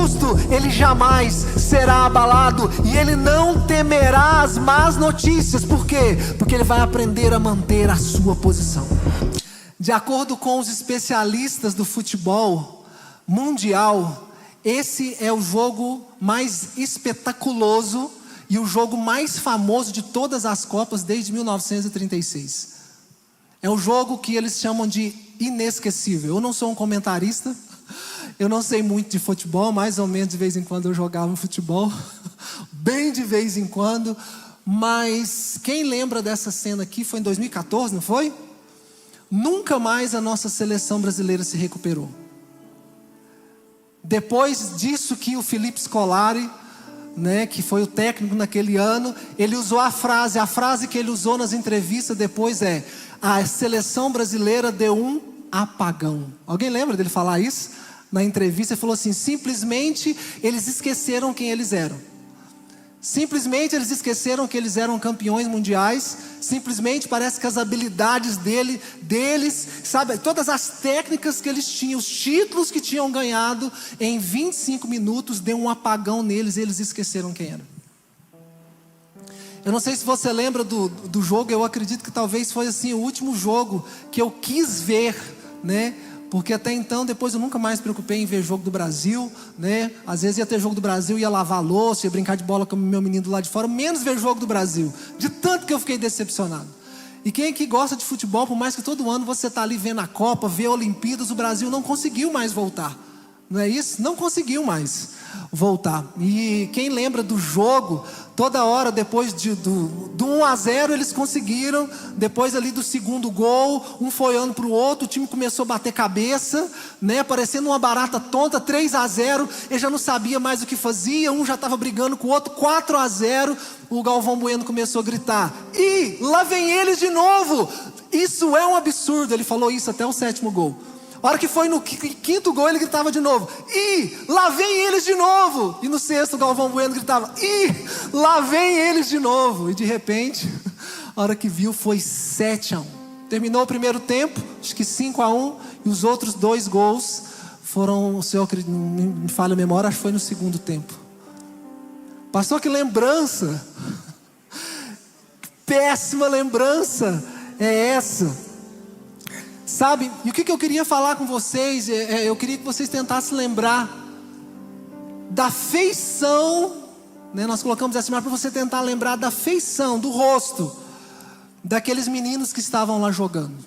justo, ele jamais será abalado, e ele não temerá as más notícias. Por quê? Porque ele vai aprender a manter a sua posição. De acordo com os especialistas do futebol mundial, esse é o jogo mais espetaculoso e o jogo mais famoso de todas as Copas desde 1936. É o jogo que eles chamam de inesquecível. Eu não sou um comentarista, eu não sei muito de futebol, mais ou menos de vez em quando eu jogava futebol, bem de vez em quando, mas quem lembra dessa cena aqui foi em 2014, não foi? Nunca mais a nossa seleção brasileira se recuperou. Depois disso que o Felipe Scolari, que foi o técnico naquele ano, ele usou a frase que ele usou nas entrevistas depois é: a seleção brasileira deu um apagão. Alguém lembra dele falar isso? Na entrevista ele falou assim: simplesmente eles esqueceram quem eles eram. Simplesmente eles esqueceram que eles eram campeões mundiais. Simplesmente parece que as habilidades deles, sabe, todas as técnicas que eles tinham, os títulos que tinham ganhado, em 25 minutos deu um apagão neles e eles esqueceram quem era. Eu não sei se você lembra do jogo, eu acredito que talvez foi assim o último jogo que eu quis ver, porque até então, depois eu nunca mais me preocupei em ver jogo do Brasil, Às vezes ia ter jogo do Brasil, ia lavar a louça, ia brincar de bola com o meu menino do lado de fora, menos ver jogo do Brasil, de tanto que eu fiquei decepcionado. E quem é que gosta de futebol, por mais que todo ano você está ali vendo a Copa, vê a Olimpíadas, o Brasil não conseguiu mais voltar, não é isso? Não conseguiu mais voltar. E quem lembra do jogo, toda hora depois do 1-0 eles conseguiram, depois ali do segundo gol, um foi olhando para o outro, o time começou a bater cabeça, parecendo uma barata tonta. 3-0, ele já não sabia mais o que fazia, um já estava brigando com o outro. 4-0, o Galvão Bueno começou a gritar: e lá vem eles de novo, isso é um absurdo. Ele falou isso até o 7º gol. A hora que foi no 5º gol, ele gritava de novo: e lá vem eles de novo. E no 6º, o Galvão Bueno gritava: e lá vem eles de novo. E de repente, a hora que viu, foi 7-1. Terminou o primeiro tempo, acho que 5-1. E os outros 2 gols foram, se eu não me falha a memória, acho que foi no segundo tempo. Pastor, que lembrança, péssima lembrança é essa? Sabe, e o que eu queria falar com vocês, eu queria que vocês tentassem lembrar da feição, nós colocamos essa imagem para você tentar lembrar da feição, do rosto daqueles meninos que estavam lá jogando.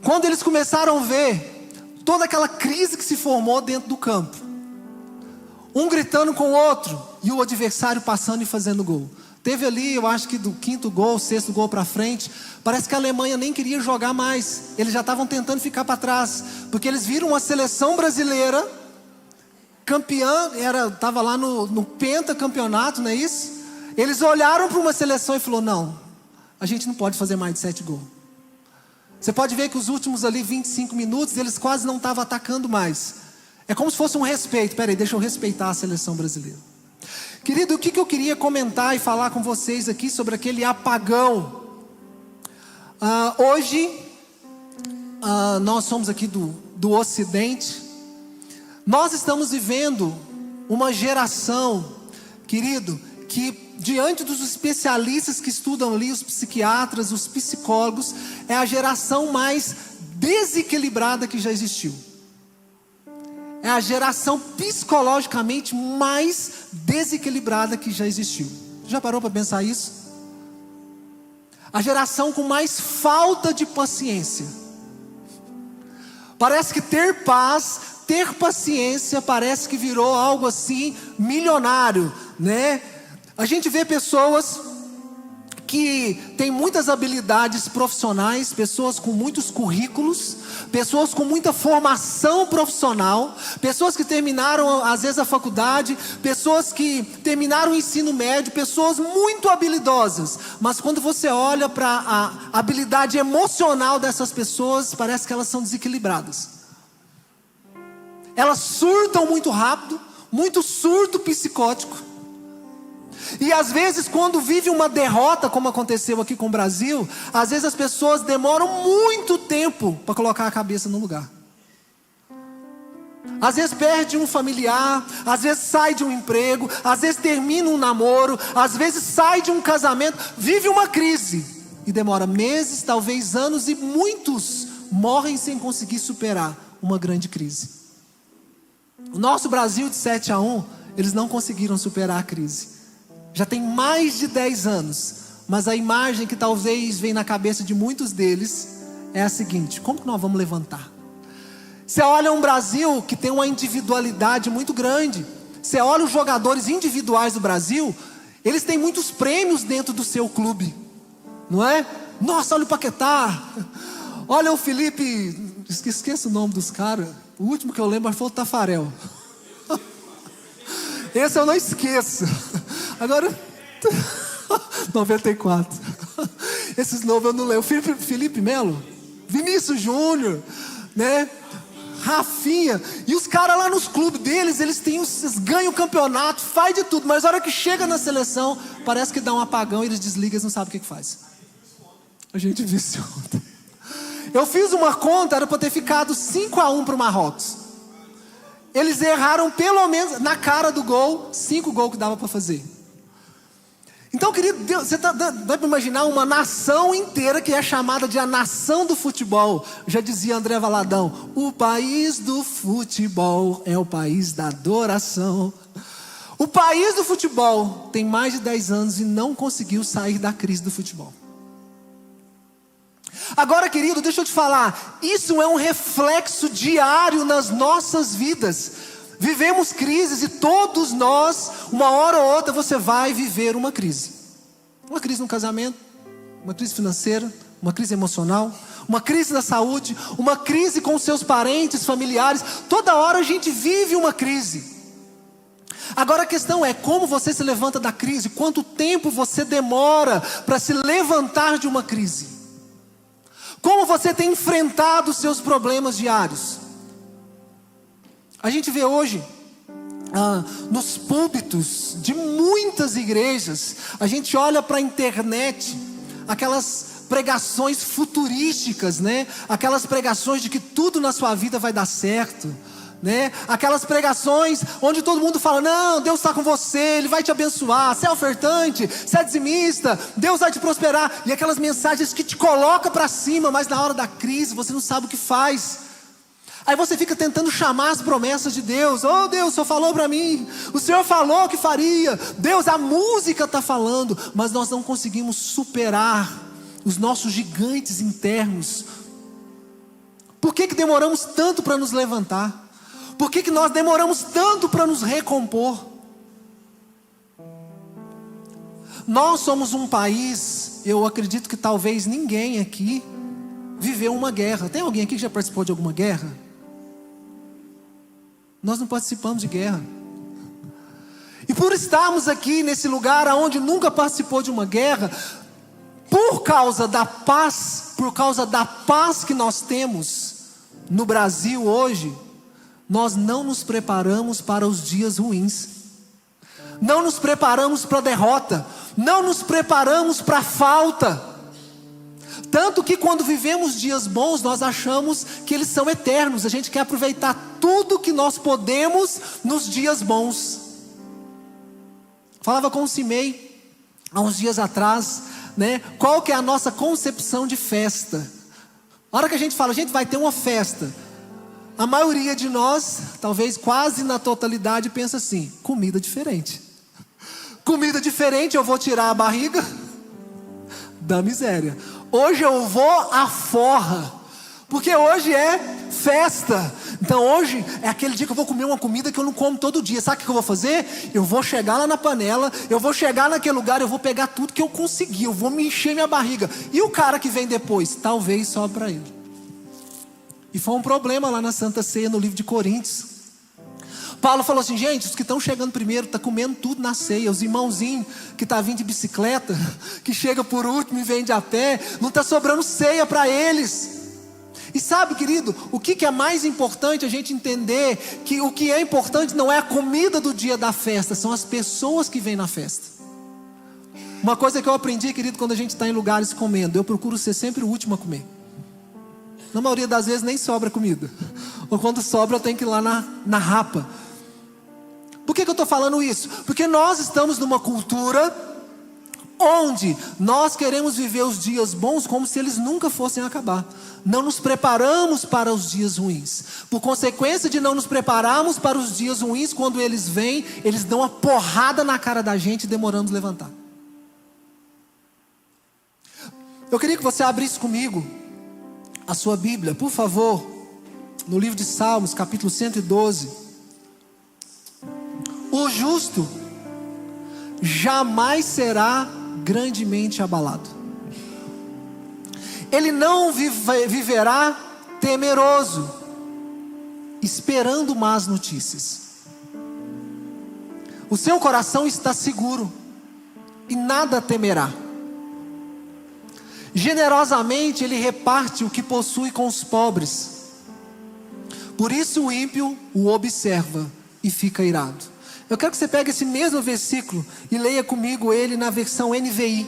Quando eles começaram a ver toda aquela crise que se formou dentro do campo, um gritando com o outro e o adversário passando e fazendo gol. Teve ali, eu acho que do 5º gol, 6º gol para frente, parece que a Alemanha nem queria jogar mais. Eles já estavam tentando ficar para trás, porque eles viram uma seleção brasileira campeã, estava lá no pentacampeonato, não é isso? Eles olharam para uma seleção e falaram: não, a gente não pode fazer mais de 7 gols. Você pode ver que os últimos ali 25 minutos, eles quase não estavam atacando mais. É como se fosse um respeito. Peraí, deixa eu respeitar a seleção brasileira. Querido, o que eu queria comentar e falar com vocês aqui sobre aquele apagão? Hoje, nós somos aqui do Ocidente. Nós estamos vivendo uma geração, querido, que diante dos especialistas que estudam ali, os psiquiatras, os psicólogos, é a geração mais desequilibrada que já existiu. É a geração psicologicamente mais desequilibrada que já existiu. Já parou para pensar isso? A geração com mais falta de paciência. Parece que ter paz, ter paciência, parece que virou algo assim milionário, A gente vê pessoas que têm muitas habilidades profissionais, pessoas com muitos currículos, pessoas com muita formação profissional, pessoas que terminaram às vezes a faculdade, pessoas que terminaram o ensino médio, pessoas muito habilidosas, mas quando você olha para a habilidade emocional dessas pessoas, parece que elas são desequilibradas. Elas surtam muito rápido, muito surto psicótico. E às vezes quando vive uma derrota, como aconteceu aqui com o Brasil, às vezes as pessoas demoram muito tempo para colocar a cabeça no lugar. Às vezes perde um familiar, às vezes sai de um emprego, às vezes termina um namoro, às vezes sai de um casamento, vive uma crise e demora meses, talvez anos, e muitos morrem sem conseguir superar uma grande crise. O nosso Brasil de 7-1, eles não conseguiram superar a crise. Já tem mais de 10 anos, mas a imagem que talvez vem na cabeça de muitos deles é a seguinte: como que nós vamos levantar? Você olha um Brasil que tem uma individualidade muito grande. Você olha os jogadores individuais do Brasil, eles têm muitos prêmios dentro do seu clube, não é? Nossa, olha o Paquetá, olha o Felipe, esqueço o nome dos caras. O último que eu lembro foi o Tafarel. Esse eu não esqueço. Agora 94. Esses novos eu não lembro. Felipe Melo, Vinícius Júnior, né? Rafinha. E os caras lá nos clubes deles, eles ganham o campeonato, faz de tudo, mas na hora que chega na seleção, parece que dá um apagão e eles desligam, eles não sabem o que faz. A gente viu isso ontem. Eu fiz uma conta, era para ter ficado 5-1 para o Marrocos. Eles erraram pelo menos na cara do gol, 5 gols que dava para fazer. Então, querido, Deus, você dá para imaginar uma nação inteira que é chamada de a nação do futebol. Já dizia André Valadão: o país do futebol é o país da adoração. O país do futebol tem mais de 10 anos e não conseguiu sair da crise do futebol. Agora, querido, deixa eu te falar, isso é um reflexo diário nas nossas vidas. Vivemos crises e todos nós, uma hora ou outra, você vai viver uma crise. Uma crise no casamento, uma crise financeira, uma crise emocional, uma crise na saúde, uma crise com seus parentes, familiares. Toda hora a gente vive uma crise. Agora a questão é como você se levanta da crise, quanto tempo você demora para se levantar de uma crise. Como você tem enfrentado os seus problemas diários? A gente vê hoje, nos púlpitos de muitas igrejas, a gente olha para a internet, aquelas pregações futurísticas, né? Aquelas pregações de que tudo na sua vida vai dar certo, né? Aquelas pregações onde todo mundo fala: não, Deus está com você, Ele vai te abençoar, você é ofertante, você é dizimista, Deus vai te prosperar. E aquelas mensagens que te colocam para cima, mas na hora da crise você não sabe o que faz. Aí você fica tentando chamar as promessas de Deus. Oh Deus, o Senhor falou para mim, o Senhor falou que faria. Deus, a música está falando, mas nós não conseguimos superar os nossos gigantes internos. Por que demoramos tanto para nos levantar? Por que nós demoramos tanto para nos recompor? Nós somos um país, eu acredito que talvez ninguém aqui viveu uma guerra. Tem alguém aqui que já participou de alguma guerra? Nós não participamos de guerra. E por estarmos aqui nesse lugar onde nunca participou de uma guerra, por causa da paz que nós temos no Brasil hoje, nós não nos preparamos para os dias ruins, não nos preparamos para a derrota, não nos preparamos para a falta. Tanto que quando vivemos dias bons, nós achamos que eles são eternos. A gente quer aproveitar tudo que nós podemos nos dias bons. Falava com o Cimei há uns dias atrás, né? Qual que é a nossa concepção de festa? A hora que a gente fala, a gente vai ter uma festa, a maioria de nós, talvez quase na totalidade, pensa assim: comida diferente. Comida diferente, eu vou tirar a barriga da miséria. Hoje eu vou à forra, porque hoje é festa. Então hoje é aquele dia que eu vou comer uma comida que eu não como todo dia. Sabe o que eu vou fazer? Eu vou chegar lá na panela, eu vou chegar naquele lugar, eu vou pegar tudo que eu conseguir, eu vou me encher minha barriga. E o cara que vem depois? Talvez só para ele. E foi um problema lá na Santa Ceia, no livro de Coríntios. Paulo falou assim: gente, os que estão chegando primeiro estão comendo tudo na ceia. Os irmãozinhos que estão vindo de bicicleta, que chega por último e vem de a pé, não está sobrando ceia para eles. E sabe, querido, o que é mais importante a gente entender? Que o que é importante não é a comida do dia da festa, são as pessoas que vêm na festa. Uma coisa que eu aprendi, querido, quando a gente está em lugares comendo, eu procuro ser sempre o último a comer. Na maioria das vezes nem sobra comida. Ou quando sobra eu tenho que ir lá na rapa. Por que eu estou falando isso? Porque nós estamos numa cultura onde nós queremos viver os dias bons como se eles nunca fossem acabar. Não nos preparamos para os dias ruins. Por consequência de não nos prepararmos para os dias ruins, quando eles vêm, eles dão uma porrada na cara da gente e demoramos a levantar. Eu queria que você abrisse comigo a sua Bíblia, por favor, no livro de Salmos, capítulo 112. O justo jamais será grandemente abalado. Ele não viverá temeroso, esperando más notícias. O seu coração está seguro e nada temerá. Generosamente ele reparte o que possui com os pobres. Por isso o ímpio o observa e fica irado. Eu quero que você pegue esse mesmo versículo e leia comigo ele na versão NVI.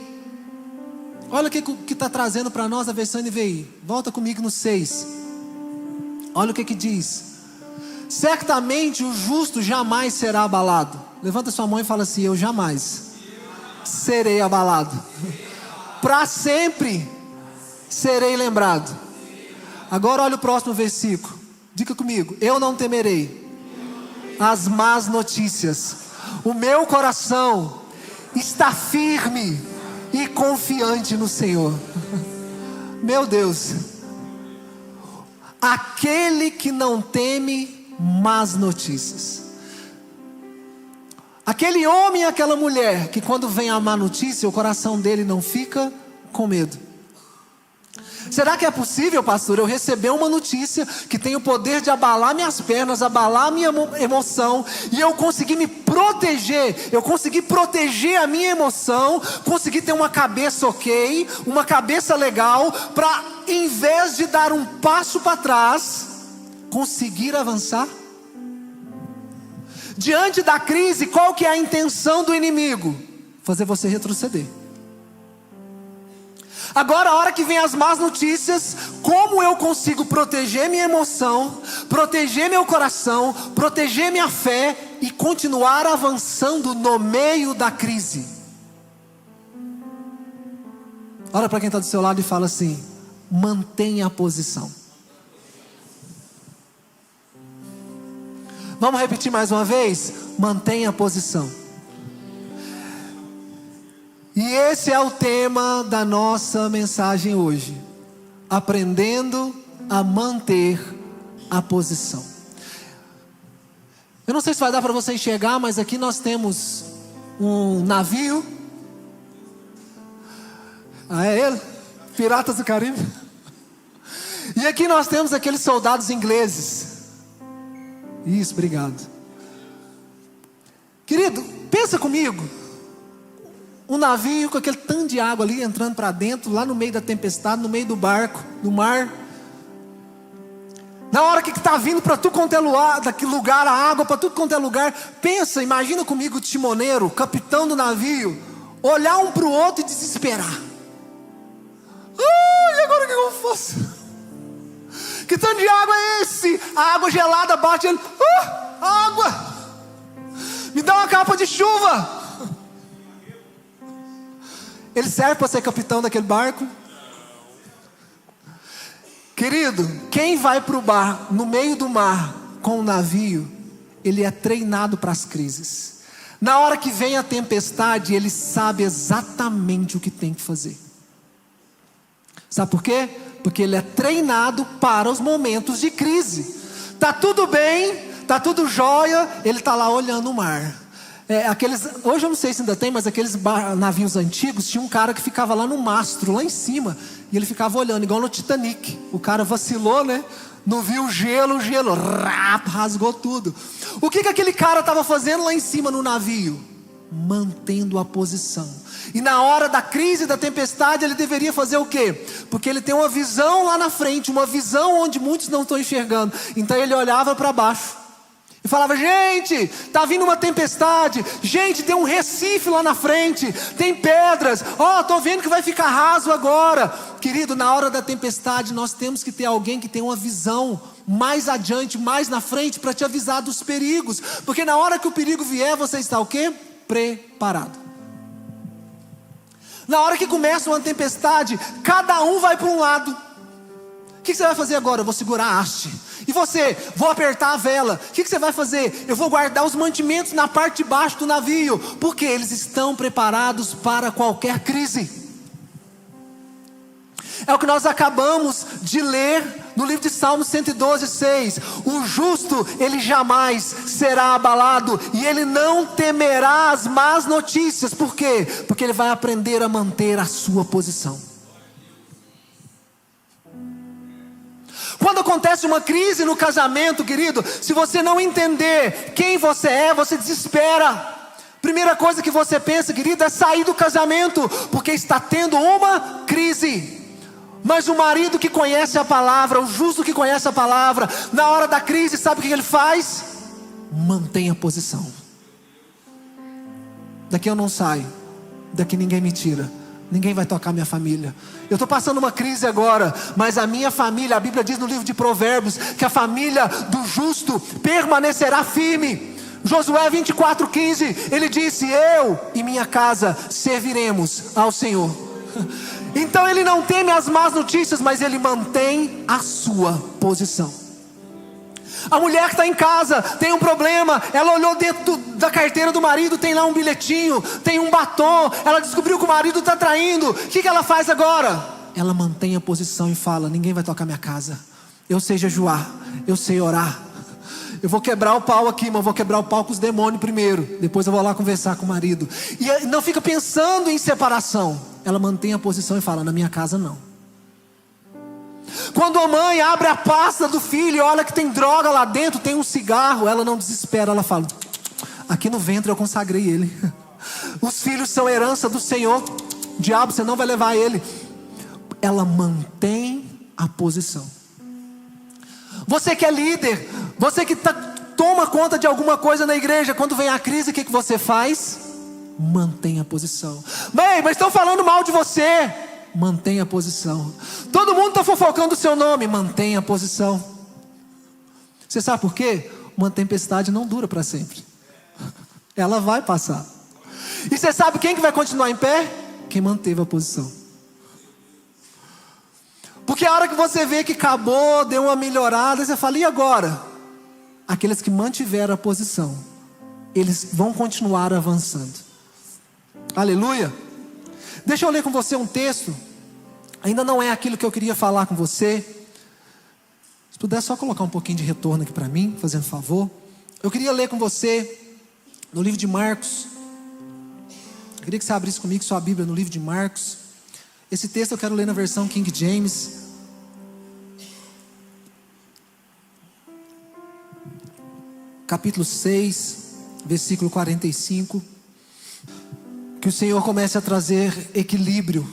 Olha o que está trazendo para nós a versão NVI. Volta comigo no 6. Olha o que diz. Certamente o justo jamais será abalado. Levanta sua mão e fala assim: eu jamais serei abalado. Para sempre serei lembrado. Agora olha o próximo versículo. Diga comigo: eu não temerei as más notícias. O meu coração está firme e confiante no Senhor. Meu Deus. Aquele que não teme más notícias. Aquele homem e aquela mulher que quando vem a má notícia, o coração dele não fica com medo. Será que é possível, pastor, eu receber uma notícia que tem o poder de abalar minhas pernas, abalar a minha emoção, e eu conseguir me proteger, eu conseguir proteger a minha emoção, conseguir ter uma cabeça ok, uma cabeça legal, para em vez de dar um passo para trás, conseguir avançar? Diante da crise, qual que é a intenção do inimigo? Fazer você retroceder. Agora, a hora que vem as más notícias, como eu consigo proteger minha emoção, proteger meu coração, proteger minha fé e continuar avançando no meio da crise? Olha para quem está do seu lado e fala assim: mantenha a posição. Vamos repetir mais uma vez? Mantenha a posição. E esse é o tema da nossa mensagem hoje: aprendendo a manter a posição. Eu não sei se vai dar para você enxergar, mas aqui nós temos um navio. Ah, é ele? Piratas do Caribe. E aqui nós temos aqueles soldados ingleses. Isso, obrigado. Querido, pensa comigo. Um navio com aquele tanto de água ali entrando para dentro, lá no meio da tempestade, no meio do barco, no mar. Na hora que está vindo para tudo quanto é lugar, a água para tudo quanto é lugar. Pensa, imagina comigo o timoneiro, o capitão do navio, olhar um para o outro e desesperar. E agora o que eu faço? Que tanto de água é esse? A água gelada bate ele. Água! Me dá uma capa de chuva. Ele serve para ser capitão daquele barco? Querido, quem vai para o bar no meio do mar com o navio, ele é treinado para as crises. Na hora que vem a tempestade, ele sabe exatamente o que tem que fazer. Sabe por quê? Porque ele é treinado para os momentos de crise. Tá tudo bem, tá tudo jóia, ele está lá olhando o mar. Hoje eu não sei se ainda tem, mas aqueles navios antigos, tinha um cara que ficava lá no mastro, lá em cima, e ele ficava olhando, igual no Titanic. O cara vacilou, né? Não viu o gelo, rasgou tudo. O que aquele cara estava fazendo lá em cima no navio? Mantendo a posição. E na hora da crise, da tempestade, ele deveria fazer o quê? Porque ele tem uma visão lá na frente, uma visão onde muitos não estão enxergando. Então ele olhava para baixo e E falava: gente, está vindo uma tempestade. Gente, tem um recife lá na frente. Tem pedras. Estou vendo que vai ficar raso agora. Querido, na hora da tempestade nós temos que ter alguém que tem uma visão mais adiante, mais na frente, para te avisar dos perigos. Porque na hora que o perigo vier, você está o quê? Preparado. Na hora que começa uma tempestade, cada um vai para um lado. O que você vai fazer agora? Eu vou segurar a haste. E você? Vou apertar a vela. O que você vai fazer? Eu vou guardar os mantimentos na parte de baixo do navio. Porque eles estão preparados para qualquer crise. É o que nós acabamos de ler no livro de Salmos 112, 6. O justo, ele jamais será abalado, e ele não temerá as más notícias. Por quê? Porque ele vai aprender a manter a sua posição. Quando acontece uma crise no casamento, querido, se você não entender quem você é, você desespera. Primeira coisa que você pensa, querido, é sair do casamento, porque está tendo uma crise. Mas o marido que conhece a palavra, o justo que conhece a palavra, na hora da crise, sabe o que ele faz? Mantém a posição. Daqui eu não saio, daqui ninguém me tira, ninguém vai tocar minha família. Eu estou passando uma crise agora, mas a minha família, a Bíblia diz no livro de Provérbios, que a família do justo permanecerá firme. Josué 24:15, ele disse: eu e minha casa serviremos ao Senhor. Então ele não teme as más notícias, mas ele mantém a sua posição. A mulher que está em casa tem um problema. Ela olhou dentro da carteira do marido, tem lá um bilhetinho, tem um batom. Ela descobriu que o marido está traindo. O que ela faz agora? Ela mantém a posição e fala: ninguém vai tocar minha casa. Eu sei jejuar, eu sei orar. Eu vou quebrar o pau aqui, mas eu vou quebrar o pau com os demônios primeiro. Depois eu vou lá conversar com o marido. E não fica pensando em separação. Ela mantém a posição e fala: na minha casa não. Quando a mãe abre a pasta do filho e olha que tem droga lá dentro, tem um cigarro, ela não desespera, ela fala: aqui no ventre eu consagrei ele. Os filhos são herança do Senhor. Diabo, você não vai levar ele. Ela mantém a posição. Você que é líder, você que toma conta de alguma coisa na igreja, quando vem a crise, o que você faz? Mantém a posição. Bem, mas estão falando mal de você. Mantenha a posição. Todo mundo está fofocando o seu nome. Mantenha a posição. Você sabe por quê? Uma tempestade não dura para sempre. Ela vai passar. E você sabe quem que vai continuar em pé? Quem manteve a posição. Porque a hora que você vê que acabou, deu uma melhorada, você fala: e agora? Aqueles que mantiveram a posição, eles vão continuar avançando. Aleluia. Deixa eu ler com você um texto. Ainda não é aquilo que eu queria falar com você. Se puder só colocar um pouquinho de retorno aqui para mim, fazendo favor. Eu queria ler com você no livro de Marcos. Eu queria que você abrisse comigo sua Bíblia no livro de Marcos. Esse texto eu quero ler na versão King James. Capítulo 6, versículo 45. Que o Senhor comece a trazer equilíbrio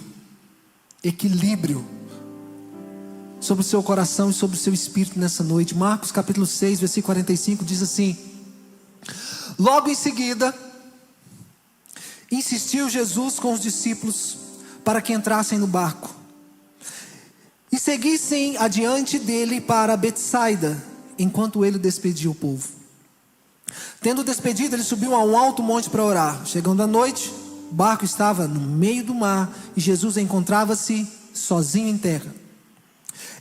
sobre o seu coração e sobre o seu espírito nessa noite. Marcos capítulo 6, versículo 45 diz assim: logo em seguida, insistiu Jesus com os discípulos para que entrassem no barco e seguissem adiante dele para Betsaida, enquanto ele despedia o povo. Tendo despedido, ele subiu a um alto monte para orar. Chegando à noite, o barco estava no meio do mar e Jesus encontrava-se sozinho em terra.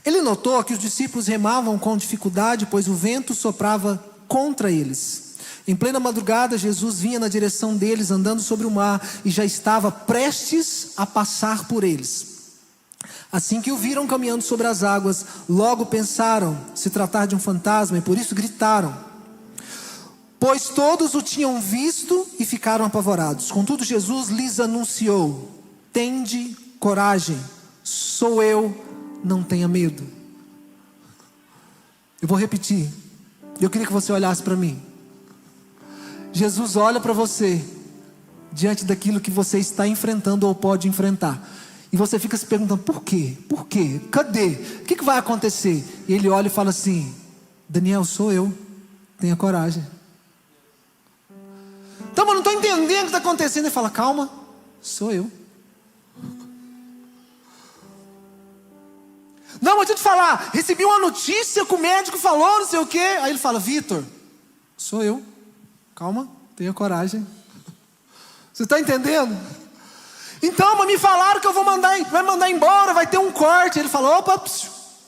Ele notou que os discípulos remavam com dificuldade, pois o vento soprava contra eles. Em plena madrugada, Jesus vinha na direção deles, andando sobre o mar, e já estava prestes a passar por eles. Assim que o viram caminhando sobre as águas, logo pensaram se tratar de um fantasma, e por isso gritaram, pois todos o tinham visto e ficaram apavorados. Contudo, Jesus lhes anunciou: tende coragem, sou eu, não tenha medo. Eu vou repetir. Eu queria que você olhasse para mim. Jesus olha para você diante daquilo que você está enfrentando ou pode enfrentar, e você fica se perguntando: por quê? Por quê? Cadê? O que vai acontecer? E ele olha e fala assim: Daniel, sou eu, tenha coragem. Então, eu não estou entendendo o que está acontecendo. Ele fala, calma, sou eu. Não, mas deixa eu te falar, recebi uma notícia que o médico falou, não sei o quê. Aí ele fala, Vitor, sou eu. Calma, tenha coragem. Você está entendendo? Então, mas me falaram que eu vai mandar embora, vai ter um corte. Ele falou, opa,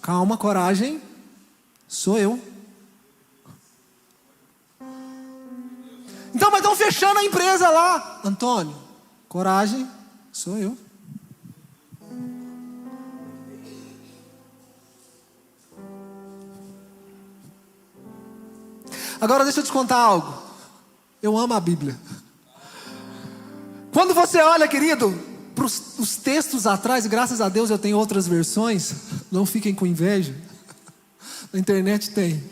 calma, coragem, sou eu. Então, mas estão fechando a empresa lá. Antônio, coragem, sou eu. Agora deixa eu te contar algo. Eu amo a Bíblia. Quando você olha, querido, para os textos atrás, graças a Deus eu tenho outras versões, não fiquem com inveja. Na internet tem.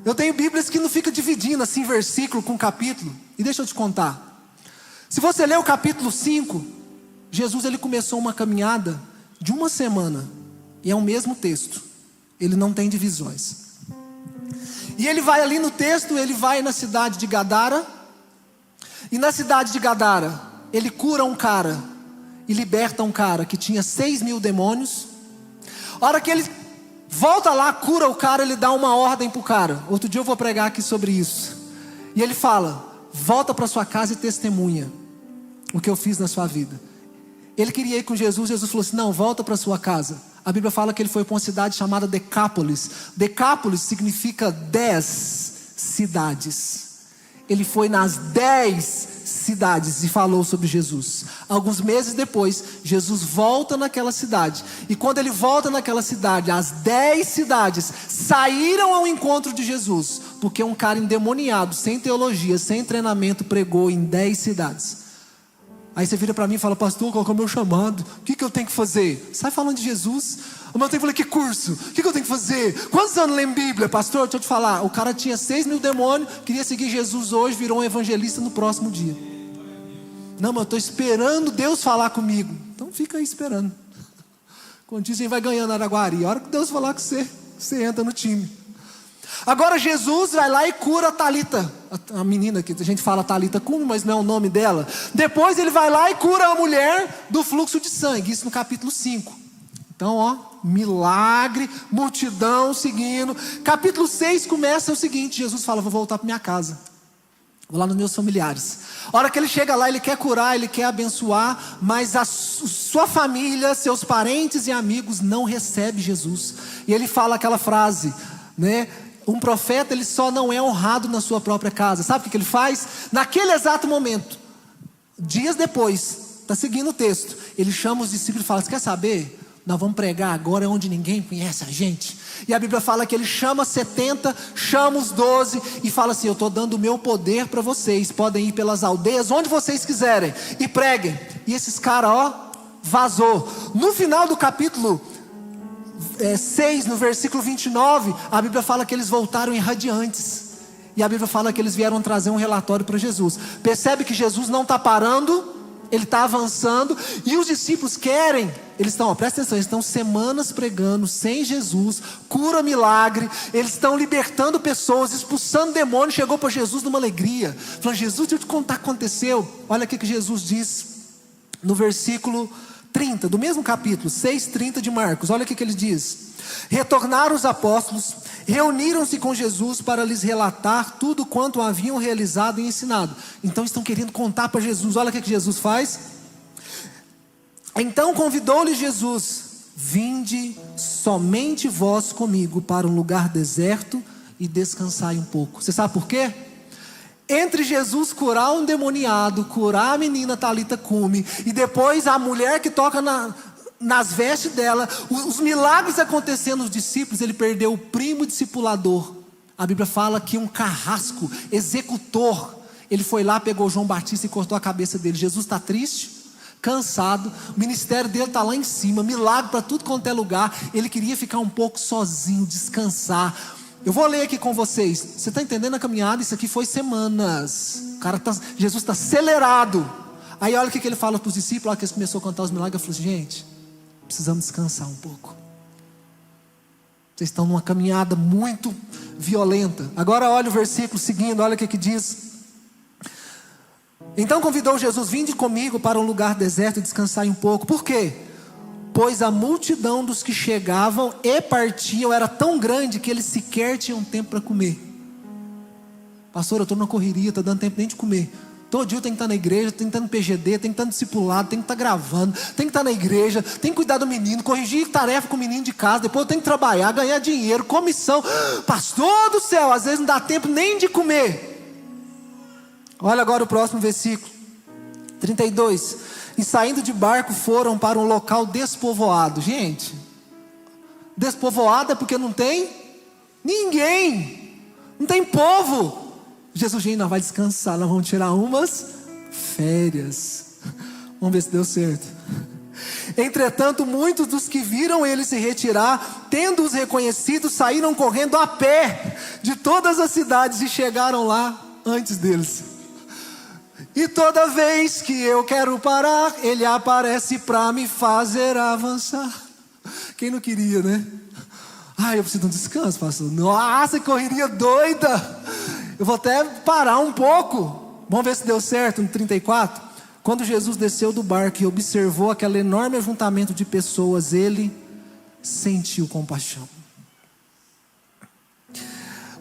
Eu tenho Bíblias que não ficam dividindo assim versículo com capítulo. E deixa eu te contar. Se você ler o capítulo 5, Jesus ele começou uma caminhada de uma semana. E é o mesmo texto. Ele não tem divisões. E ele vai ali no texto, ele vai na cidade de Gadara. E na cidade de Gadara, ele cura um cara e liberta um cara que tinha 6.000 demônios. A hora que ele volta lá, cura o cara, ele dá uma ordem para o cara. Outro dia eu vou pregar aqui sobre isso. E ele fala, volta para sua casa e testemunha o que eu fiz na sua vida. Ele queria ir com Jesus, Jesus falou assim, não, volta para sua casa. A Bíblia fala que ele foi para uma cidade chamada Decápolis. Decápolis significa 10 cidades. Ele foi nas 10 cidades e falou sobre Jesus. Alguns meses depois, Jesus volta naquela cidade. E quando ele volta naquela cidade, as 10 cidades saíram ao encontro de Jesus. Porque um cara endemoniado, sem teologia, sem treinamento, pregou em 10 cidades. Aí você vira para mim e fala, pastor, qual é o meu chamado? O que eu tenho que fazer? Sai falando de Jesus. Mas eu tenho que falar, que curso? O que eu tenho que fazer? Quantos anos lê Bíblia? Pastor, deixa eu te falar. O cara tinha 6.000 demônios, queria seguir Jesus hoje, virou um evangelista no próximo dia. Não, mas eu estou esperando Deus falar comigo. Então fica aí esperando. Quando dizem, vai ganhando Araguari. A hora que Deus falar com você entra no time. Agora Jesus vai lá e cura a Talita, a menina que a gente fala Talita Cumi, mas não é o nome dela. Depois ele vai lá e cura a mulher do fluxo de sangue, isso no capítulo 5. Então, ó, milagre, multidão seguindo. Capítulo 6 começa o seguinte, Jesus fala, vou voltar para minha casa, vou lá nos meus familiares. A hora que ele chega lá, ele quer curar, ele quer abençoar, mas a sua família, seus parentes e amigos não recebem Jesus. E ele fala aquela frase, né? Um profeta, ele só não é honrado na sua própria casa. Sabe o que ele faz? Naquele exato momento, dias depois, está seguindo o texto, ele chama os discípulos e fala, você quer saber? Nós vamos pregar agora onde ninguém conhece a gente. E a Bíblia fala que ele chama 70, chama os 12 e fala assim, eu estou dando o meu poder para vocês, podem ir pelas aldeias, onde vocês quiserem, e preguem. E esses caras, ó, vazou. No final do capítulo 6, no versículo 29, a Bíblia fala que eles voltaram irradiantes. E a Bíblia fala que eles vieram trazer um relatório para Jesus. Percebe que Jesus não está parando, ele está avançando. E os discípulos querem, eles estão, presta atenção, eles estão semanas pregando sem Jesus, cura milagre, eles estão libertando pessoas, expulsando demônios. Chegou para Jesus numa alegria, falando, Jesus, deixa eu te contar o que aconteceu. Olha o que Jesus diz no versículo 30, do mesmo capítulo, 6:30 de Marcos. Olha o que ele diz. Retornaram os apóstolos, reuniram-se com Jesus para lhes relatar tudo quanto haviam realizado e ensinado. Então estão querendo contar para Jesus. Olha o que Jesus faz. Então convidou-lhe Jesus, vinde somente vós comigo para um lugar deserto e descansai um pouco. Você sabe por quê? Entre Jesus curar um endemoniado, curar a menina Talita Cumi, e depois a mulher que toca nas vestes dela, os milagres acontecendo nos discípulos, ele perdeu o primo discipulador. A Bíblia fala que um carrasco, executor, ele foi lá, pegou João Batista e cortou a cabeça dele. Jesus está triste, cansado, o ministério dele está lá em cima, milagre para tudo quanto é lugar. Ele queria ficar um pouco sozinho, descansar. Eu vou ler aqui com vocês. Você está entendendo a caminhada? Isso aqui foi semanas. Jesus está acelerado. Aí olha o que ele fala para os discípulos. Olha que eles começaram a cantar os milagres. Eu falei assim, gente, precisamos descansar um pouco. Vocês estão numa caminhada muito violenta. Agora olha o versículo seguindo. Olha o que diz. Então convidou Jesus: vinde comigo para um lugar deserto e descansai um pouco. Por quê? Pois a multidão dos que chegavam e partiam era tão grande que eles sequer tinham tempo para comer. Pastor, eu estou na correria, está dando tempo nem de comer. Todo dia eu tenho que estar na igreja, tenho que estar no PGD, tenho que estar no discipulado, tenho que estar gravando, tenho que estar na igreja, tenho que cuidar do menino, corrigir tarefa com o menino de casa, depois eu tenho que trabalhar, ganhar dinheiro, comissão. Pastor do céu, às vezes não dá tempo nem de comer. Olha agora o próximo versículo, 32. E saindo de barco foram para um local despovoado. Gente, despovoado é porque não tem ninguém, não tem povo. Jesus, gente, nós vamos descansar, nós vamos tirar umas férias. Vamos ver se deu certo. Entretanto, muitos dos que viram ele se retirar, tendo-os reconhecido, saíram correndo a pé de todas as cidades e chegaram lá antes deles. E toda vez que eu quero parar, ele aparece para me fazer avançar. Quem não queria, né? Eu preciso de um descanso, pastor. Nossa, que correria doida. Eu vou até parar um pouco. Vamos ver se deu certo no 34. Quando Jesus desceu do barco e observou aquele enorme ajuntamento de pessoas, ele sentiu compaixão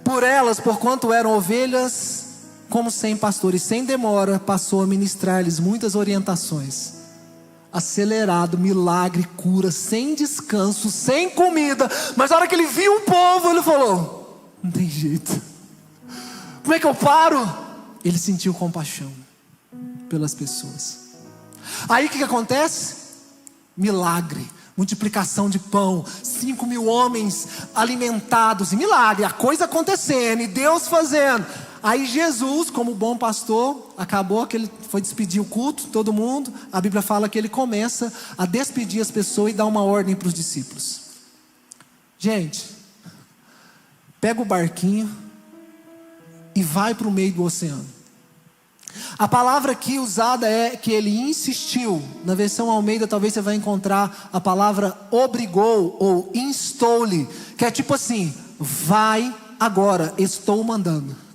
por elas, porquanto eram ovelhas como sem pastor, e sem demora passou a ministrar-lhes muitas orientações. Acelerado, milagre, cura, sem descanso, sem comida. Mas na hora que ele viu o povo, ele falou: não tem jeito, como é que eu paro? Ele sentiu compaixão pelas pessoas. Aí o que acontece? Milagre, multiplicação de pão, 5.000 homens alimentados, e milagre, a coisa acontecendo, e Deus fazendo. Aí Jesus, como bom pastor, acabou que ele foi despedir o culto, todo mundo. A Bíblia fala que ele começa a despedir as pessoas e dá uma ordem para os discípulos: gente, pega o barquinho e vai para o meio do oceano. A palavra aqui usada é que ele insistiu. Na versão Almeida talvez você vai encontrar a palavra obrigou ou instou-lhe, que é tipo assim: vai agora, estou mandando.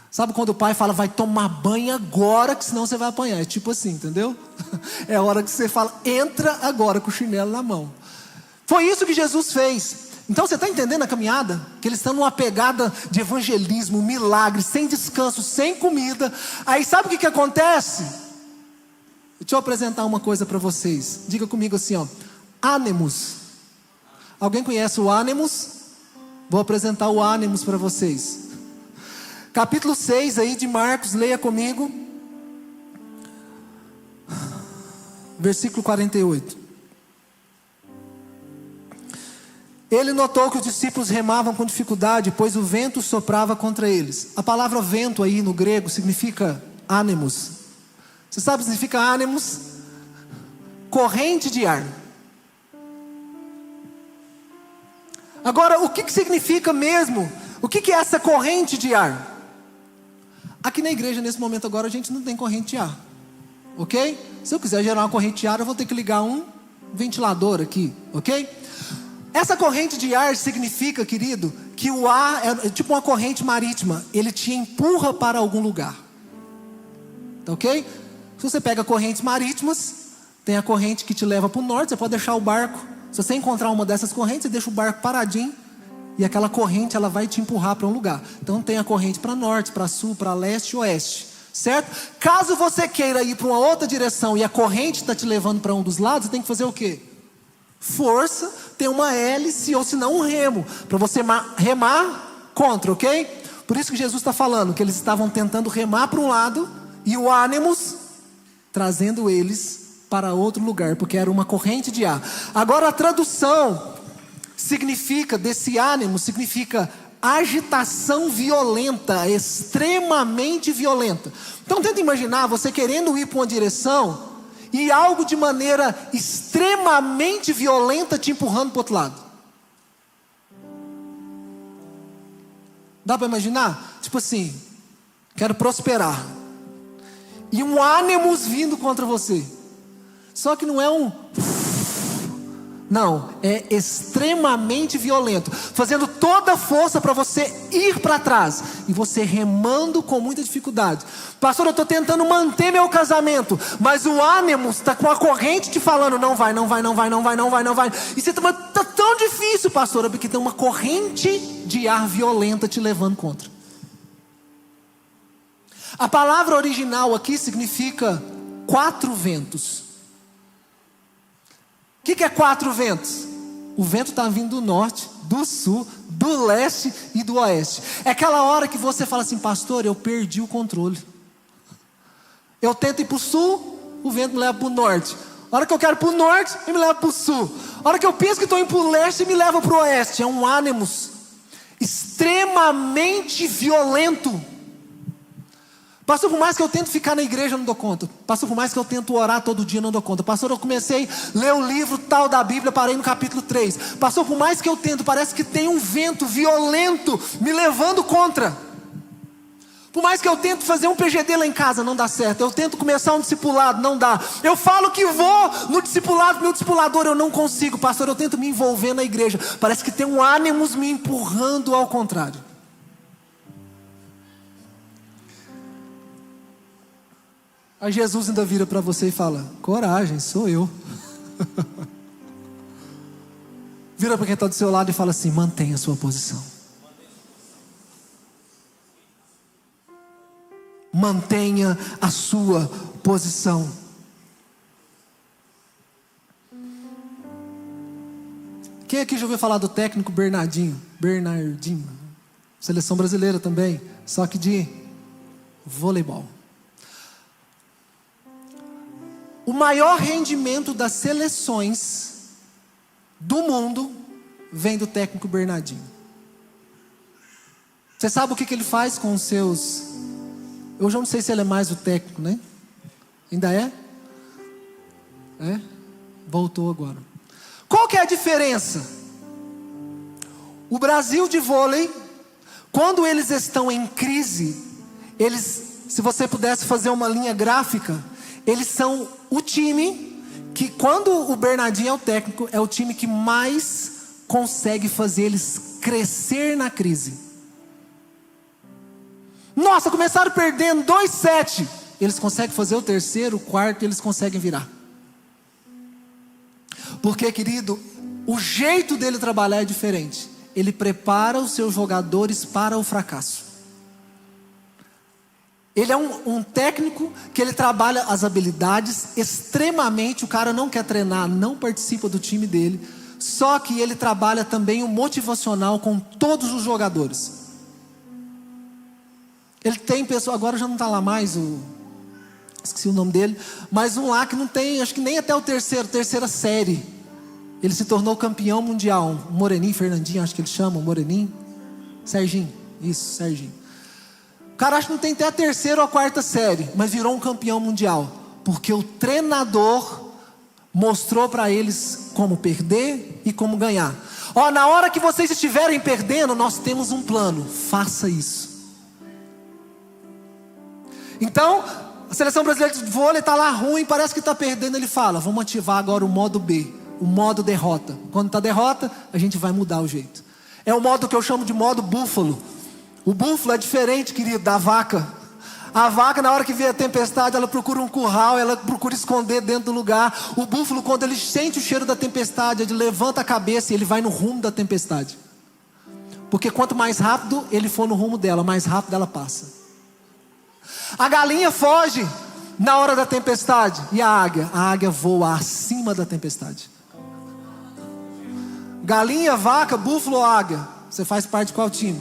Sabe quando o pai fala: vai tomar banho agora, que senão você vai apanhar? É tipo assim, entendeu? É a hora que você fala: entra agora com o chinelo na mão. Foi isso que Jesus fez. Então você está entendendo a caminhada? Que eles estão numa pegada de evangelismo, milagre, sem descanso, sem comida. Aí sabe o que acontece? Deixa eu apresentar uma coisa para vocês. Diga comigo assim, ó: ânimos. Alguém conhece o ânimos? Vou apresentar o ânimos para vocês. Capítulo 6 aí de Marcos, leia comigo. Versículo 48. Ele notou que os discípulos remavam com dificuldade, pois o vento soprava contra eles. A palavra vento aí no grego significa ânimos. Você sabe o que significa ânimos? Corrente de ar. Agora, o que significa mesmo? O que é essa corrente de ar? Aqui na igreja, nesse momento agora, a gente não tem corrente de ar, ok? Se eu quiser gerar uma corrente de ar, eu vou ter que ligar um ventilador aqui, ok? Essa corrente de ar significa, querido, que o ar é tipo uma corrente marítima. Ele te empurra para algum lugar, tá ok? Se você pega correntes marítimas, tem a corrente que te leva para o norte. Você pode deixar o barco, se você encontrar uma dessas correntes, você deixa o barco paradinho, e aquela corrente ela vai te empurrar para um lugar. Então tem a corrente para norte, para sul, para leste e oeste, certo? Caso você queira ir para uma outra direção e a corrente está te levando para um dos lados, você tem que fazer o quê? Força, tem uma hélice ou se não um remo, para você remar contra, ok? Por isso que Jesus está falando que eles estavam tentando remar para um lado e o ânimos trazendo eles para outro lugar, porque era uma corrente de ar. Agora a tradução significa, desse ânimo, significa agitação violenta, extremamente violenta. Então tenta imaginar você querendo ir para uma direção e algo de maneira extremamente violenta te empurrando para o outro lado. Dá para imaginar? Tipo assim, quero prosperar, e um ânimos vindo contra você. Só que não é um Não, é extremamente violento, fazendo toda a força para você ir para trás, e você remando com muita dificuldade. Pastor, eu estou tentando manter meu casamento, mas o ânimo está com a corrente te falando, não vai, não vai, não vai, não vai, não vai, não vai. E você está tão difícil, pastor, porque tem uma corrente de ar violenta te levando contra. A palavra original aqui significa 4 ventos. O que é 4 ventos? O vento está vindo do norte, do sul, do leste e do oeste. É aquela hora que você fala assim, pastor, eu perdi o controle. Eu tento ir para o sul, o vento me leva para o norte. A hora que eu quero ir para o norte, ele me leva para o sul. A hora que eu penso que estou indo para o leste, ele me leva para o oeste. É um ânimos extremamente violento. Pastor, por mais que eu tento ficar na igreja, eu não dou conta. Pastor, por mais que eu tento orar todo dia, eu não dou conta. Pastor, eu comecei a ler o livro tal da Bíblia, parei no capítulo 3. Pastor, por mais que eu tento, parece que tem um vento violento me levando contra. Por mais que eu tento fazer um PGD lá em casa, não dá certo. Eu tento começar um discipulado, não dá. Eu falo que vou no discipulado, meu discipulador, eu não consigo. Pastor, eu tento me envolver na igreja. Parece que tem um ânimos me empurrando ao contrário. Aí Jesus ainda vira para você e fala, coragem, sou eu. Vira para quem está do seu lado e fala assim, mantenha a sua posição. Mantenha a sua posição. Quem aqui já ouviu falar do técnico Bernardinho? Seleção brasileira também, só que de voleibol. O maior rendimento das seleções do mundo vem do técnico Bernardinho. Você sabe o que ele faz com os seus... Eu já não sei se ele é mais o técnico, né? Ainda é? É? Voltou agora. Qual que é a diferença? O Brasil de vôlei, quando eles estão em crise, se você pudesse fazer uma linha gráfica, eles são o time que, quando o Bernardinho é o técnico, é o time que mais consegue fazer eles crescer na crise. Nossa, começaram perdendo 2-7. Eles conseguem fazer o terceiro, o quarto, eles conseguem virar. Porque, querido, o jeito dele trabalhar é diferente. Ele prepara os seus jogadores para o fracasso. Ele é um técnico que ele trabalha as habilidades extremamente. O cara não quer treinar, não participa do time dele. Só que ele trabalha também o motivacional com todos os jogadores. Ele tem pessoa, agora já não está lá mais, esqueci o nome dele, mas um lá que não tem, acho que nem até terceira série. Ele se tornou campeão mundial. Moreninho, Fernandinho, acho que ele chama, Moreninho. Serginho, isso, Serginho. O cara acho que não tem até a terceira ou a quarta série, mas virou um campeão mundial. Porque o treinador mostrou para eles como perder e como ganhar. Ó, na hora que vocês estiverem perdendo, nós temos um plano. Faça isso. Então, a seleção brasileira de vôlei está lá ruim, parece que está perdendo. Ele fala, vamos ativar agora o modo B, o modo derrota. Quando está derrota, a gente vai mudar o jeito. É o modo que eu chamo de modo búfalo. O búfalo é diferente, querido, da vaca. A vaca, na hora que vê a tempestade, ela procura um curral, ela procura esconder dentro do lugar. O búfalo, quando ele sente o cheiro da tempestade, ele levanta a cabeça e ele vai no rumo da tempestade. Porque quanto mais rápido ele for no rumo dela, mais rápido ela passa. A galinha foge na hora da tempestade. E a águia voa acima da tempestade. Galinha, vaca, búfalo ou águia? Você faz parte de qual time?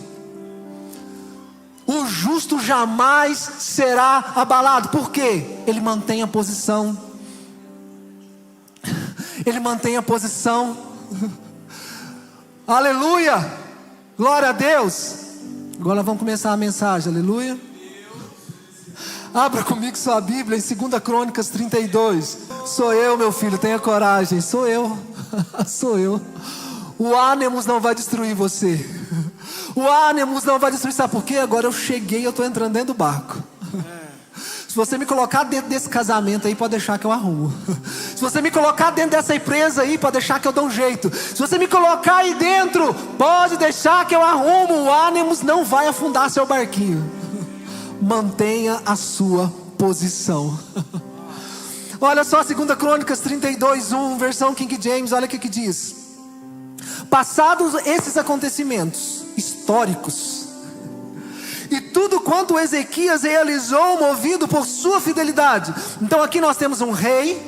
O justo jamais será abalado. Por quê? Ele mantém a posição. Ele mantém a posição. Aleluia! Glória a Deus! Agora vamos começar a mensagem. Aleluia! Abra comigo sua Bíblia em 2 Crônicas 32. Sou eu, meu filho, tenha coragem. Sou eu. Sou eu. O ânimos não vai destruir você. O ânimos não vai destruir. Sabe por quê? Agora eu cheguei, eu estou entrando dentro do barco. Se você me colocar dentro desse casamento aí, pode deixar que eu arrumo. Se você me colocar dentro dessa empresa aí, pode deixar que eu dou um jeito. Se você me colocar aí dentro, pode deixar que eu arrumo. O Ânimos não vai afundar seu barquinho. Mantenha a sua posição. Olha só 2 Crônicas 32:1, versão King James, olha o que diz. Passados esses acontecimentos históricos, e tudo quanto Ezequias realizou, movido por sua fidelidade. Então aqui nós temos um rei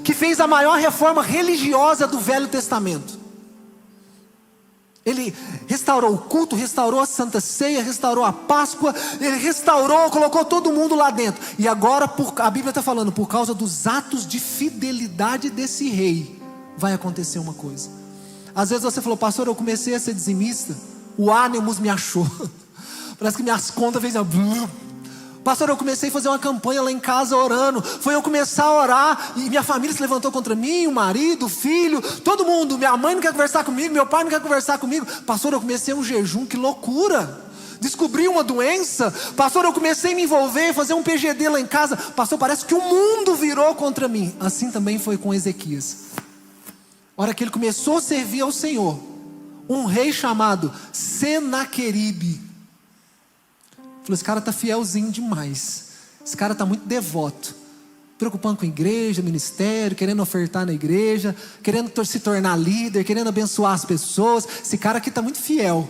que fez a maior reforma religiosa do Velho Testamento. Ele restaurou o culto, restaurou a Santa Ceia, restaurou a Páscoa, ele restaurou, colocou todo mundo lá dentro. E agora a Bíblia está falando, por causa dos atos de fidelidade desse rei, vai acontecer uma coisa. Às vezes você falou, pastor, eu comecei a ser dizimista, o Ânimos me achou. Parece que minhas contas fez pastor, eu comecei a fazer uma campanha lá em casa orando. Foi eu começar a orar e minha família se levantou contra mim, o marido, o filho, todo mundo. Minha mãe não quer conversar comigo, meu pai não quer conversar comigo. Pastor, eu comecei um jejum, que loucura. Descobri uma doença. Pastor, eu comecei a me envolver, fazer um PGD lá em casa. Pastor, parece que o mundo virou contra mim. Assim também foi com Ezequias. A hora que ele começou a servir ao Senhor, um rei chamado Senaqueribe falou, esse cara está fielzinho demais, esse cara está muito devoto, preocupando com a igreja, ministério, querendo ofertar na igreja, querendo se tornar líder, querendo abençoar as pessoas. Esse cara aqui está muito fiel,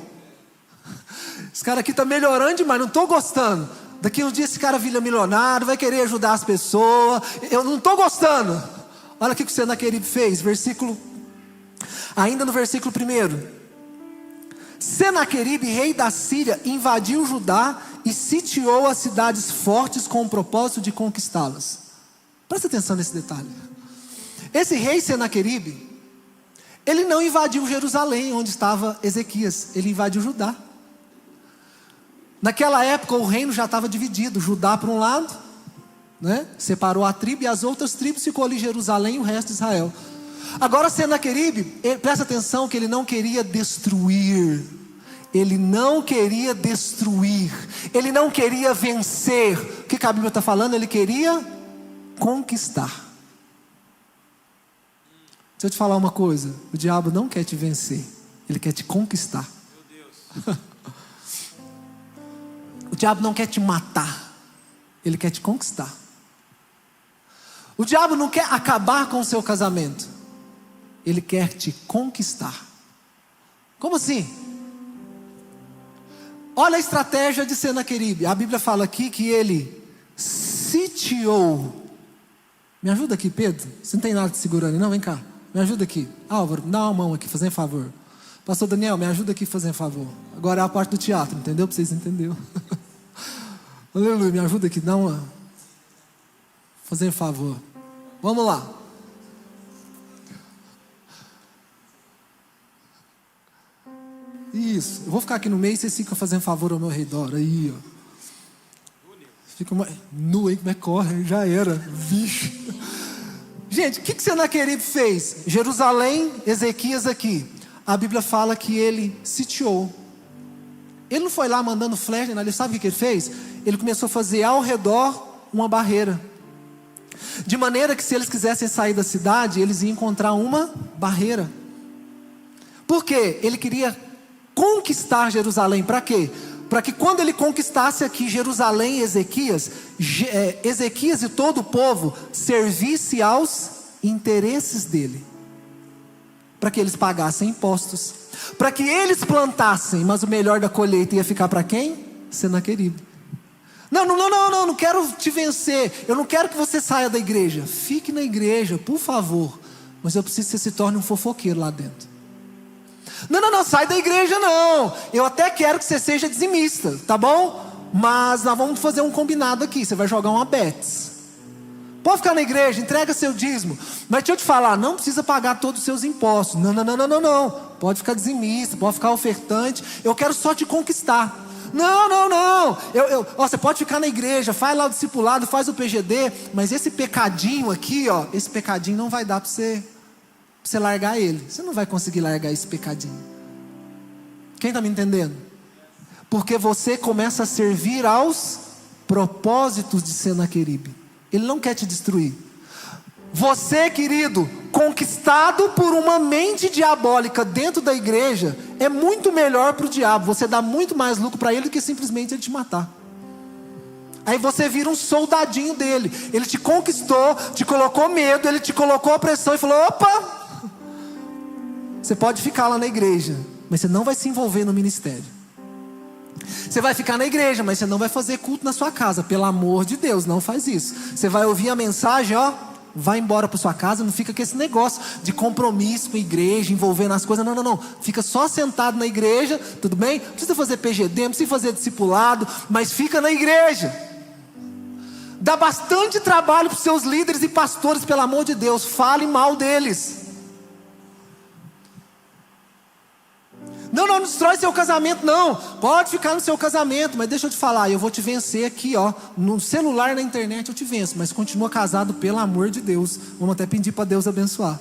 esse cara aqui está melhorando demais, não estou gostando. Daqui uns dias esse cara vira milionário, vai querer ajudar as pessoas, eu não estou gostando. Olha o que o Senaqueribe fez, ainda no versículo 1. Senaqueribe, rei da Síria, invadiu Judá e sitiou as cidades fortes com o propósito de conquistá-las. Presta atenção nesse detalhe. Esse rei Senaqueribe, ele não invadiu Jerusalém, onde estava Ezequias, ele invadiu Judá. Naquela época o reino já estava dividido, Judá para um lado, né? Separou a tribo, e as outras tribos ficou ali Jerusalém e o resto de Israel. Agora Senaqueribe, presta atenção que ele não queria destruir, ele não queria vencer. O que a Bíblia está falando? Ele queria conquistar. Deixa eu te falar uma coisa, o diabo não quer te vencer, ele quer te conquistar. Meu Deus. O diabo não quer te matar, ele quer te conquistar. O diabo não quer acabar com o seu casamento, ele quer te conquistar. Como assim? Olha a estratégia de Senaqueribe. A Bíblia fala aqui que ele sitiou. Me ajuda aqui, Pedro. Você não tem nada te segurando, não? Vem cá. Me ajuda aqui. Álvaro, dá uma mão aqui, fazendo favor. Pastor Daniel, me ajuda aqui, fazendo favor. Agora é a parte do teatro, entendeu? Para vocês entenderem. Aleluia, me ajuda aqui, dá uma. Fazendo favor. Vamos lá. Isso, eu vou ficar aqui no meio e vocês ficam fazendo favor ao meu redor. Aí, ó. Fica nu aí, como é que corre? Já era, vixe. Gente, o que Senaqueribe fez? Jerusalém, Ezequias aqui. A Bíblia fala que ele sitiou. Ele não foi lá mandando flecha, ele sabe o que ele fez? Ele começou a fazer ao redor uma barreira. De maneira que se eles quisessem sair da cidade, eles iam encontrar uma barreira. Por quê? Ele queria conquistar Jerusalém. Para quê? Para que quando ele conquistasse aqui Jerusalém e Ezequias, Ezequias e todo o povo servisse aos interesses dele. Para que eles pagassem impostos, para que eles plantassem, mas o melhor da colheita ia ficar para quem? Senaqueribe. Não quero te vencer, eu não quero que você saia da igreja. Fique na igreja, por favor, mas eu preciso que você se torne um fofoqueiro lá dentro. Não, sai da igreja não. Eu até quero que você seja dizimista, tá bom? Mas nós vamos fazer um combinado aqui. Você vai jogar uma bets. Pode ficar na igreja, entrega seu dízimo. Mas deixa eu te falar, não precisa pagar todos os seus impostos. Não. Pode ficar dizimista, pode ficar ofertante. Eu quero só te conquistar. Não. Você pode ficar na igreja, faz lá o discipulado, faz o PGD. Mas esse pecadinho aqui, ó, esse pecadinho não vai dar para você largar ele. Você não vai conseguir largar esse pecadinho. Quem está me entendendo? Porque você começa a servir aos propósitos de Senaqueribe. Ele não quer te destruir. Você, querido, conquistado por uma mente diabólica dentro da igreja, é muito melhor para o diabo. Você dá muito mais lucro para ele do que simplesmente ele te matar. Aí você vira um soldadinho dele. Ele te conquistou, te colocou medo, ele te colocou opressão e falou: opa, você pode ficar lá na igreja, mas você não vai se envolver no ministério. Você vai ficar na igreja, mas você não vai fazer culto na sua casa. Pelo amor de Deus, não faz isso. Você vai ouvir a mensagem, ó, vai embora para sua casa. Não fica com esse negócio de compromisso com a igreja, envolvendo as coisas. Não. Fica só sentado na igreja, tudo bem? Não precisa fazer PGD, não precisa fazer discipulado, mas fica na igreja. Dá bastante trabalho para os seus líderes e pastores, pelo amor de Deus. Fale mal deles. Não destrói seu casamento, não. Pode ficar no seu casamento, mas deixa eu te falar, eu vou te vencer aqui, ó, no celular, na internet eu te venço, mas continua casado, pelo amor de Deus. Vamos até pedir para Deus abençoar.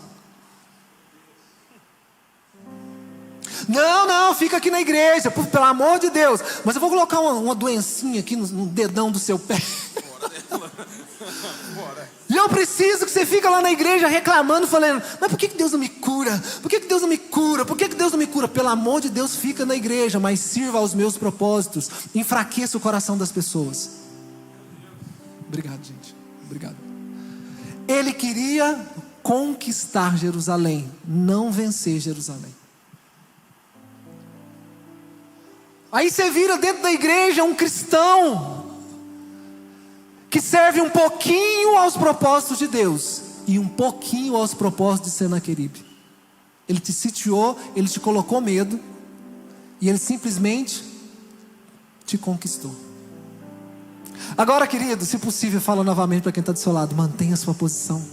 Não, fica aqui na igreja, pelo amor de Deus. Mas eu vou colocar uma doencinha aqui no dedão do seu pé. E eu preciso que você fique lá na igreja reclamando, falando: mas por que Deus não me cura? Por que Deus não me cura? Por que Deus não me cura? Pelo amor de Deus, fica na igreja, mas sirva aos meus propósitos. Enfraqueça o coração das pessoas. Obrigado, gente. Obrigado. Ele queria conquistar Jerusalém, não vencer Jerusalém. Aí você vira dentro da igreja um cristão que serve um pouquinho aos propósitos de Deus e um pouquinho aos propósitos de Senaqueribe. Ele te sitiou, ele te colocou medo e ele simplesmente te conquistou. Agora, querido, se possível, fala novamente para quem está do seu lado: mantenha a sua posição.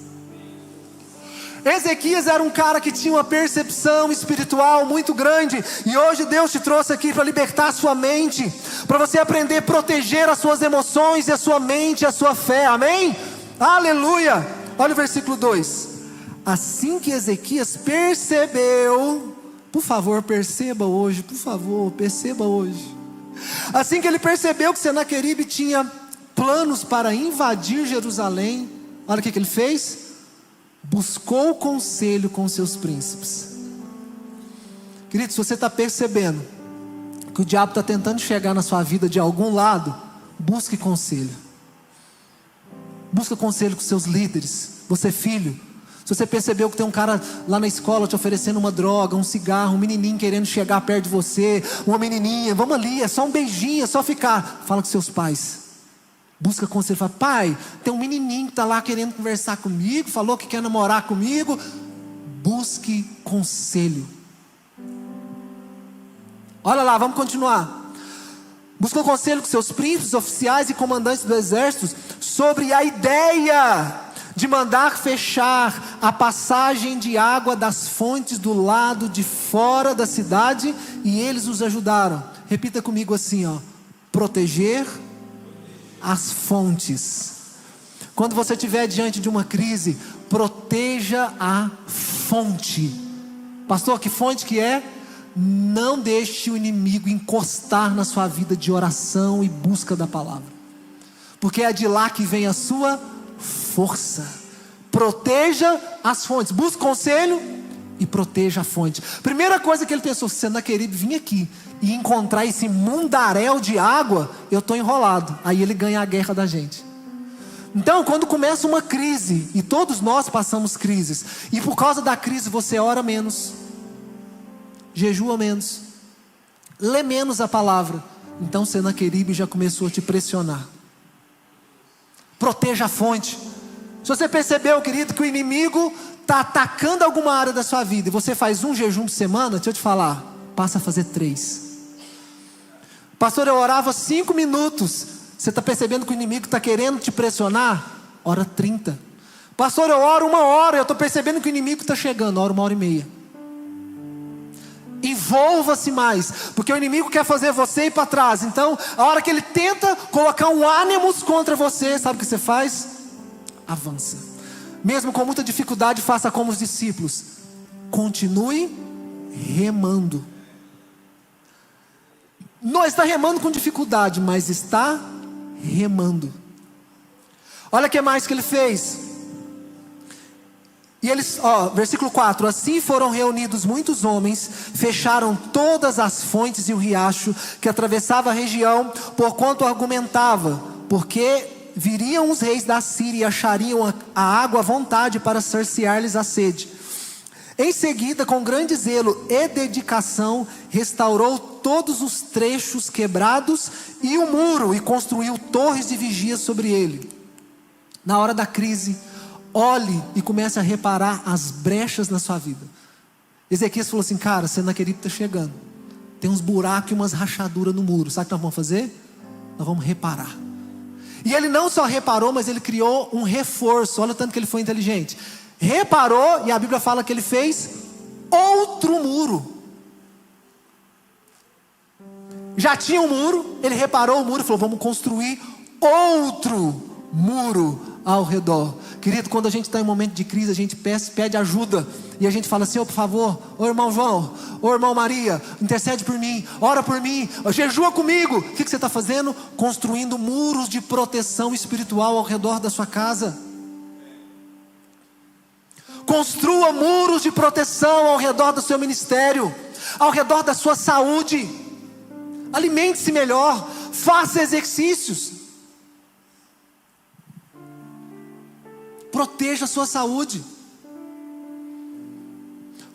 Ezequias era um cara que tinha uma percepção espiritual muito grande, e hoje Deus te trouxe aqui para libertar a sua mente, para você aprender a proteger as suas emoções, e a sua mente, e a sua fé, amém? Aleluia! Olha o versículo 2: assim que Ezequias percebeu, por favor perceba hoje, assim que ele percebeu que Senaqueribe tinha planos para invadir Jerusalém, olha o que ele fez: buscou conselho com seus príncipes. Querido, se você está percebendo que o diabo está tentando chegar na sua vida de algum lado, busque conselho. Busca conselho com seus líderes. Você, filho, se você percebeu que tem um cara lá na escola te oferecendo uma droga, um cigarro, um menininho querendo chegar perto de você, uma menininha, vamos ali, é só um beijinho, é só ficar. Fala com seus pais. Busca conselho, fala: pai, tem um menininho que está lá querendo conversar comigo, falou que quer namorar comigo. Busque conselho. Olha lá, vamos continuar. Buscou conselho com seus príncipes, oficiais e comandantes do exército sobre a ideia de mandar fechar a passagem de água das fontes do lado de fora da cidade, e eles os ajudaram. Repita comigo assim, ó: proteger as fontes. Quando você estiver diante de uma crise, proteja a fonte. Pastor, que fonte que é? Não deixe o inimigo encostar na sua vida de oração e busca da palavra, porque é de lá que vem a sua força. Proteja as fontes, busque conselho e proteja a fonte. Primeira coisa que ele pensou: se Senaqueribe vir aqui e encontrar esse mundaréu de água, eu estou enrolado. Aí ele ganha a guerra da gente. Então, quando começa uma crise, e todos nós passamos crises, e por causa da crise você ora menos, jejua menos, lê menos a palavra, então Senaqueribe já começou a te pressionar. Proteja a fonte. Se você percebeu, querido, que o inimigo está atacando alguma área da sua vida, e você faz um jejum por semana, deixa eu te falar, passa a fazer 3. Pastor, eu orava 5 minutos. Você está percebendo que o inimigo está querendo te pressionar? Ora 30. Pastor, eu oro 1 hora. Eu estou percebendo que o inimigo está chegando. Ora 1h30. Envolva-se mais, porque o inimigo quer fazer você ir para trás. Então, a hora que ele tenta colocar um ânimos contra você, sabe o que você faz? Avança. Mesmo com muita dificuldade, faça como os discípulos: continue remando. Não está remando com dificuldade, mas está remando. Olha o que mais que ele fez. E eles, versículo 4: assim foram reunidos muitos homens, fecharam todas as fontes e o riacho que atravessava a região, porquanto argumentava, porque viriam os reis da Síria e achariam a água à vontade para saciar-lhes a sede. Em seguida, com grande zelo e dedicação, restaurou todos os trechos quebrados e o muro, e construiu torres de vigia sobre ele. Na hora da crise, olhe e comece a reparar as brechas na sua vida. Ezequias falou assim: cara, Senaqueribe está chegando, tem uns buracos e umas rachaduras no muro. Sabe o que nós vamos fazer? Nós vamos reparar. E ele não só reparou, mas ele criou um reforço. Olha o tanto que ele foi inteligente. Reparou, e a Bíblia fala que ele fez outro muro. Já tinha um muro, ele reparou o muro e falou: vamos construir outro muro ao redor. Querido, quando a gente está em um momento de crise, a gente pede ajuda, e a gente fala assim: por favor, ô irmão João, ô irmão Maria, intercede por mim, ora por mim, jejua comigo. O que você está fazendo? Construindo muros de proteção espiritual ao redor da sua casa. Construa muros de proteção ao redor do seu ministério, ao redor da sua saúde. Alimente-se melhor, faça exercícios, proteja a sua saúde,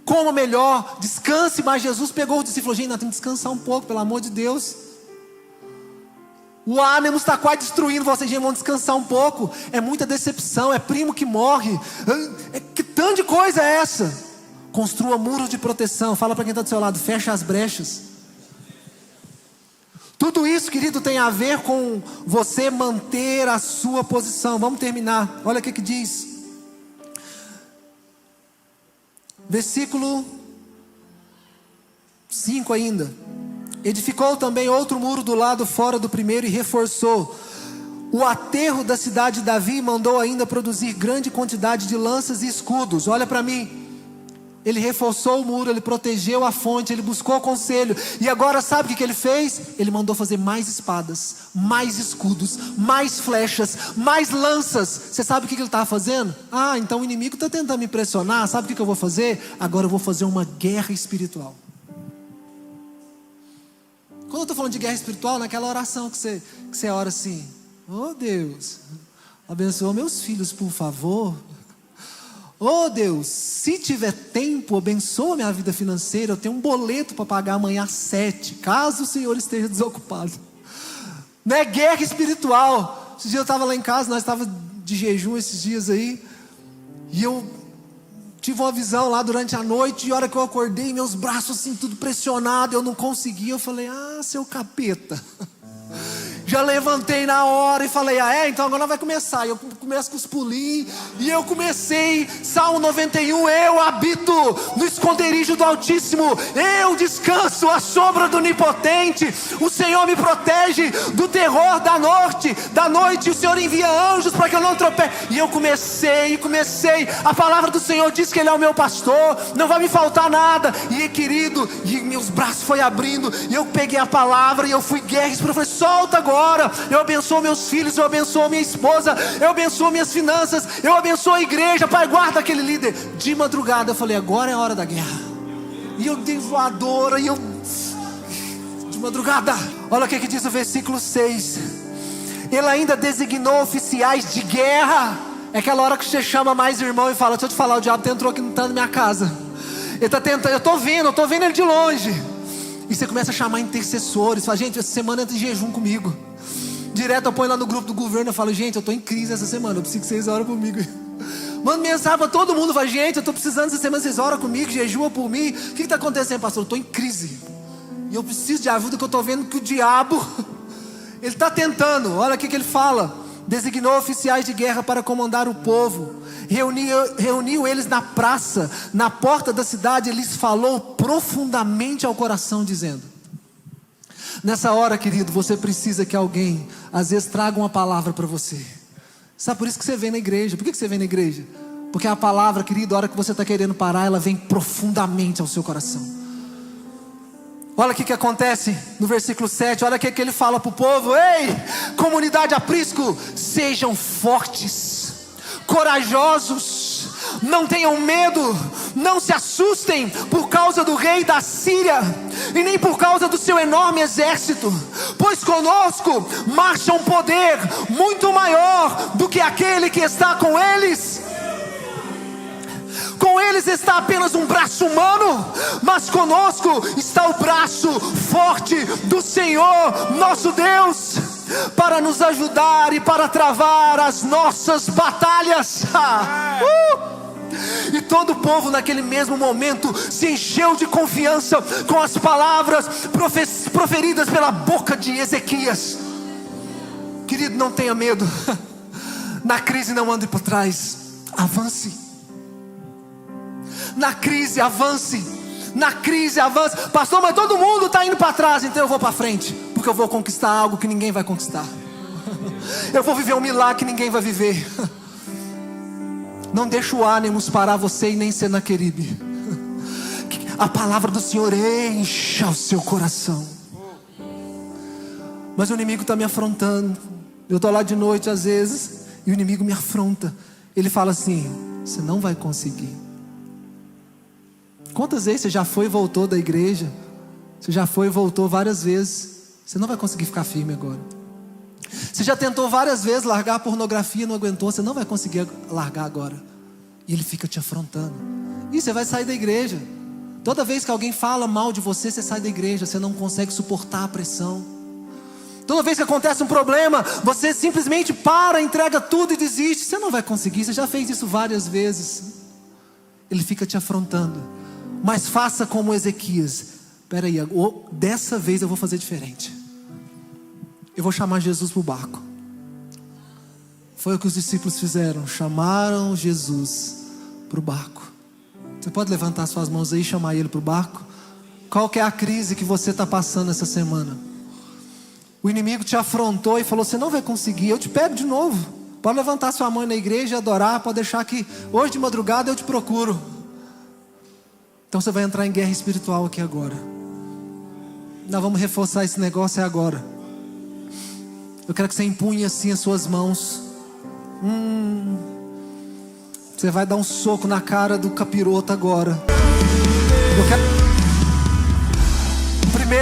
coma melhor, descanse mais. Jesus pegou o discípulo e falou: gente, nós temos que descansar um pouco, pelo amor de Deus. O ânimo está quase destruindo vocês, gente, vão descansar um pouco. É muita decepção, é primo que morre, que tanto de coisa é essa? Construa muros de proteção. Fala para quem está do seu lado: fecha as brechas. Tudo isso, querido, tem a ver com você manter a sua posição. Vamos terminar. Olha o que diz. Versículo 5 ainda. Edificou também outro muro do lado fora do primeiro e reforçou o aterro da cidade de Davi, e mandou ainda produzir grande quantidade de lanças e escudos. Olha para mim. Ele reforçou o muro, ele protegeu a fonte, ele buscou conselho. E agora sabe o que ele fez? Ele mandou fazer mais espadas, mais escudos, mais flechas, mais lanças. Você sabe o que ele estava fazendo? Então o inimigo está tentando me impressionar. Sabe o que eu vou fazer? Agora eu vou fazer uma guerra espiritual. Quando eu estou falando de guerra espiritual, naquela oração que você ora assim: oh Deus, abençoa meus filhos, por favor. Oh Deus, se tiver tempo, abençoa minha vida financeira. Eu tenho um boleto para pagar amanhã às 7, caso o Senhor esteja desocupado. Não é guerra espiritual. Esse dia eu estava lá em casa, nós estávamos de jejum esses dias aí, e eu tive uma visão lá durante a noite, e a hora que eu acordei, meus braços assim, tudo pressionado, eu não conseguia. Eu falei: seu capeta. Já levantei na hora e falei: então agora vai começar. E eu começo com os pulinhos, e eu comecei, Salmo 91, eu habito no esconderijo do Altíssimo, eu descanso à sombra do Onipotente. O Senhor me protege do terror da noite, o Senhor envia anjos para que eu não tropece. E eu comecei, a palavra do Senhor diz que Ele é o meu pastor, não vai me faltar nada. E querido, e meus braços foi abrindo, e eu peguei a palavra, e eu fui guerra, eu falei: solta agora. Eu abençoo meus filhos, eu abençoo minha esposa, eu abençoo minhas finanças, eu abençoo a igreja. Pai, guarda aquele líder. De madrugada eu falei: agora é a hora da guerra. E eu dei voadora, de madrugada. Olha o que diz o versículo 6. Ele ainda designou oficiais de guerra. É aquela hora que você chama mais irmão e fala: deixa eu te falar, o diabo entrou aqui, não está na minha casa. Ele está tentando, eu estou vendo ele de longe. E você começa a chamar intercessores. Fala: gente, essa semana entra em jejum comigo. Direto eu ponho lá no grupo do governo, eu falo: gente, eu estou em crise essa semana, eu preciso que vocês orem comigo. Mando mensagem para todo mundo, falo: gente, eu estou precisando essa semana, vocês oram comigo, jejua por mim. O que está acontecendo, pastor? Eu estou em crise, e eu preciso de ajuda, que eu estou vendo que o diabo, ele está tentando. Olha o que ele fala: designou oficiais de guerra para comandar o povo, reuniu eles na praça, na porta da cidade, ele lhes falou profundamente ao coração, dizendo... Nessa hora, querido, você precisa que alguém, às vezes, traga uma palavra para você. Sabe por isso que você vem na igreja? Por que você vem na igreja? Porque a palavra, querido, a hora que você está querendo parar, ela vem profundamente ao seu coração. Olha o que acontece no versículo 7. Olha o que ele fala para o povo: ei, comunidade aprisco, sejam fortes, corajosos, não tenham medo, não se assustem por causa do rei da Síria, e nem por causa do seu enorme exército, pois conosco marcha um poder muito maior do que aquele que está com eles. Com eles está apenas um braço humano, mas conosco está o braço forte do Senhor nosso Deus, para nos ajudar e para travar as nossas batalhas. E todo o povo naquele mesmo momento se encheu de confiança com as palavras proferidas pela boca de Ezequias. Querido, não tenha medo. Na crise não ande por trás, avance. Na crise avance, na crise avance. Pastor, mas todo mundo está indo para trás, então eu vou para frente, porque eu vou conquistar algo que ninguém vai conquistar. Eu vou viver um milagre que ninguém vai viver. Não deixa o ânimos parar você e nem Senaqueribe. A palavra do Senhor encha o seu coração. Mas o inimigo está me afrontando. Eu estou lá de noite às vezes, e o inimigo me afronta. Ele fala assim: você não vai conseguir. Quantas vezes você já foi e voltou da igreja? Você já foi e voltou várias vezes. Você não vai conseguir ficar firme agora. Você já tentou várias vezes largar a pornografia, não aguentou. Você não vai conseguir largar agora. E ele fica te afrontando. E você vai sair da igreja. Toda vez que alguém fala mal de você, você sai da igreja. Você não consegue suportar a pressão. Toda vez que acontece um problema, você simplesmente para, entrega tudo e desiste. Você não vai conseguir. Você já fez isso várias vezes. Ele fica te afrontando. Mas faça como Ezequias. Espera aí, dessa vez eu vou fazer diferente. Eu vou chamar Jesus para o barco. Foi o que os discípulos fizeram. Chamaram Jesus para o barco. Você pode levantar suas mãos aí e chamar ele para o barco? Qual que é a crise que você está passando essa semana? O inimigo te afrontou e falou: você não vai conseguir, eu te pego de novo. Pode levantar sua mão na igreja e adorar. Pode deixar que hoje de madrugada eu te procuro. Então você vai entrar em guerra espiritual aqui agora. Nós vamos reforçar esse negócio agora. Eu quero que você empunhe assim as suas mãos. Você vai dar um soco na cara do capiroto agora. Eu quero...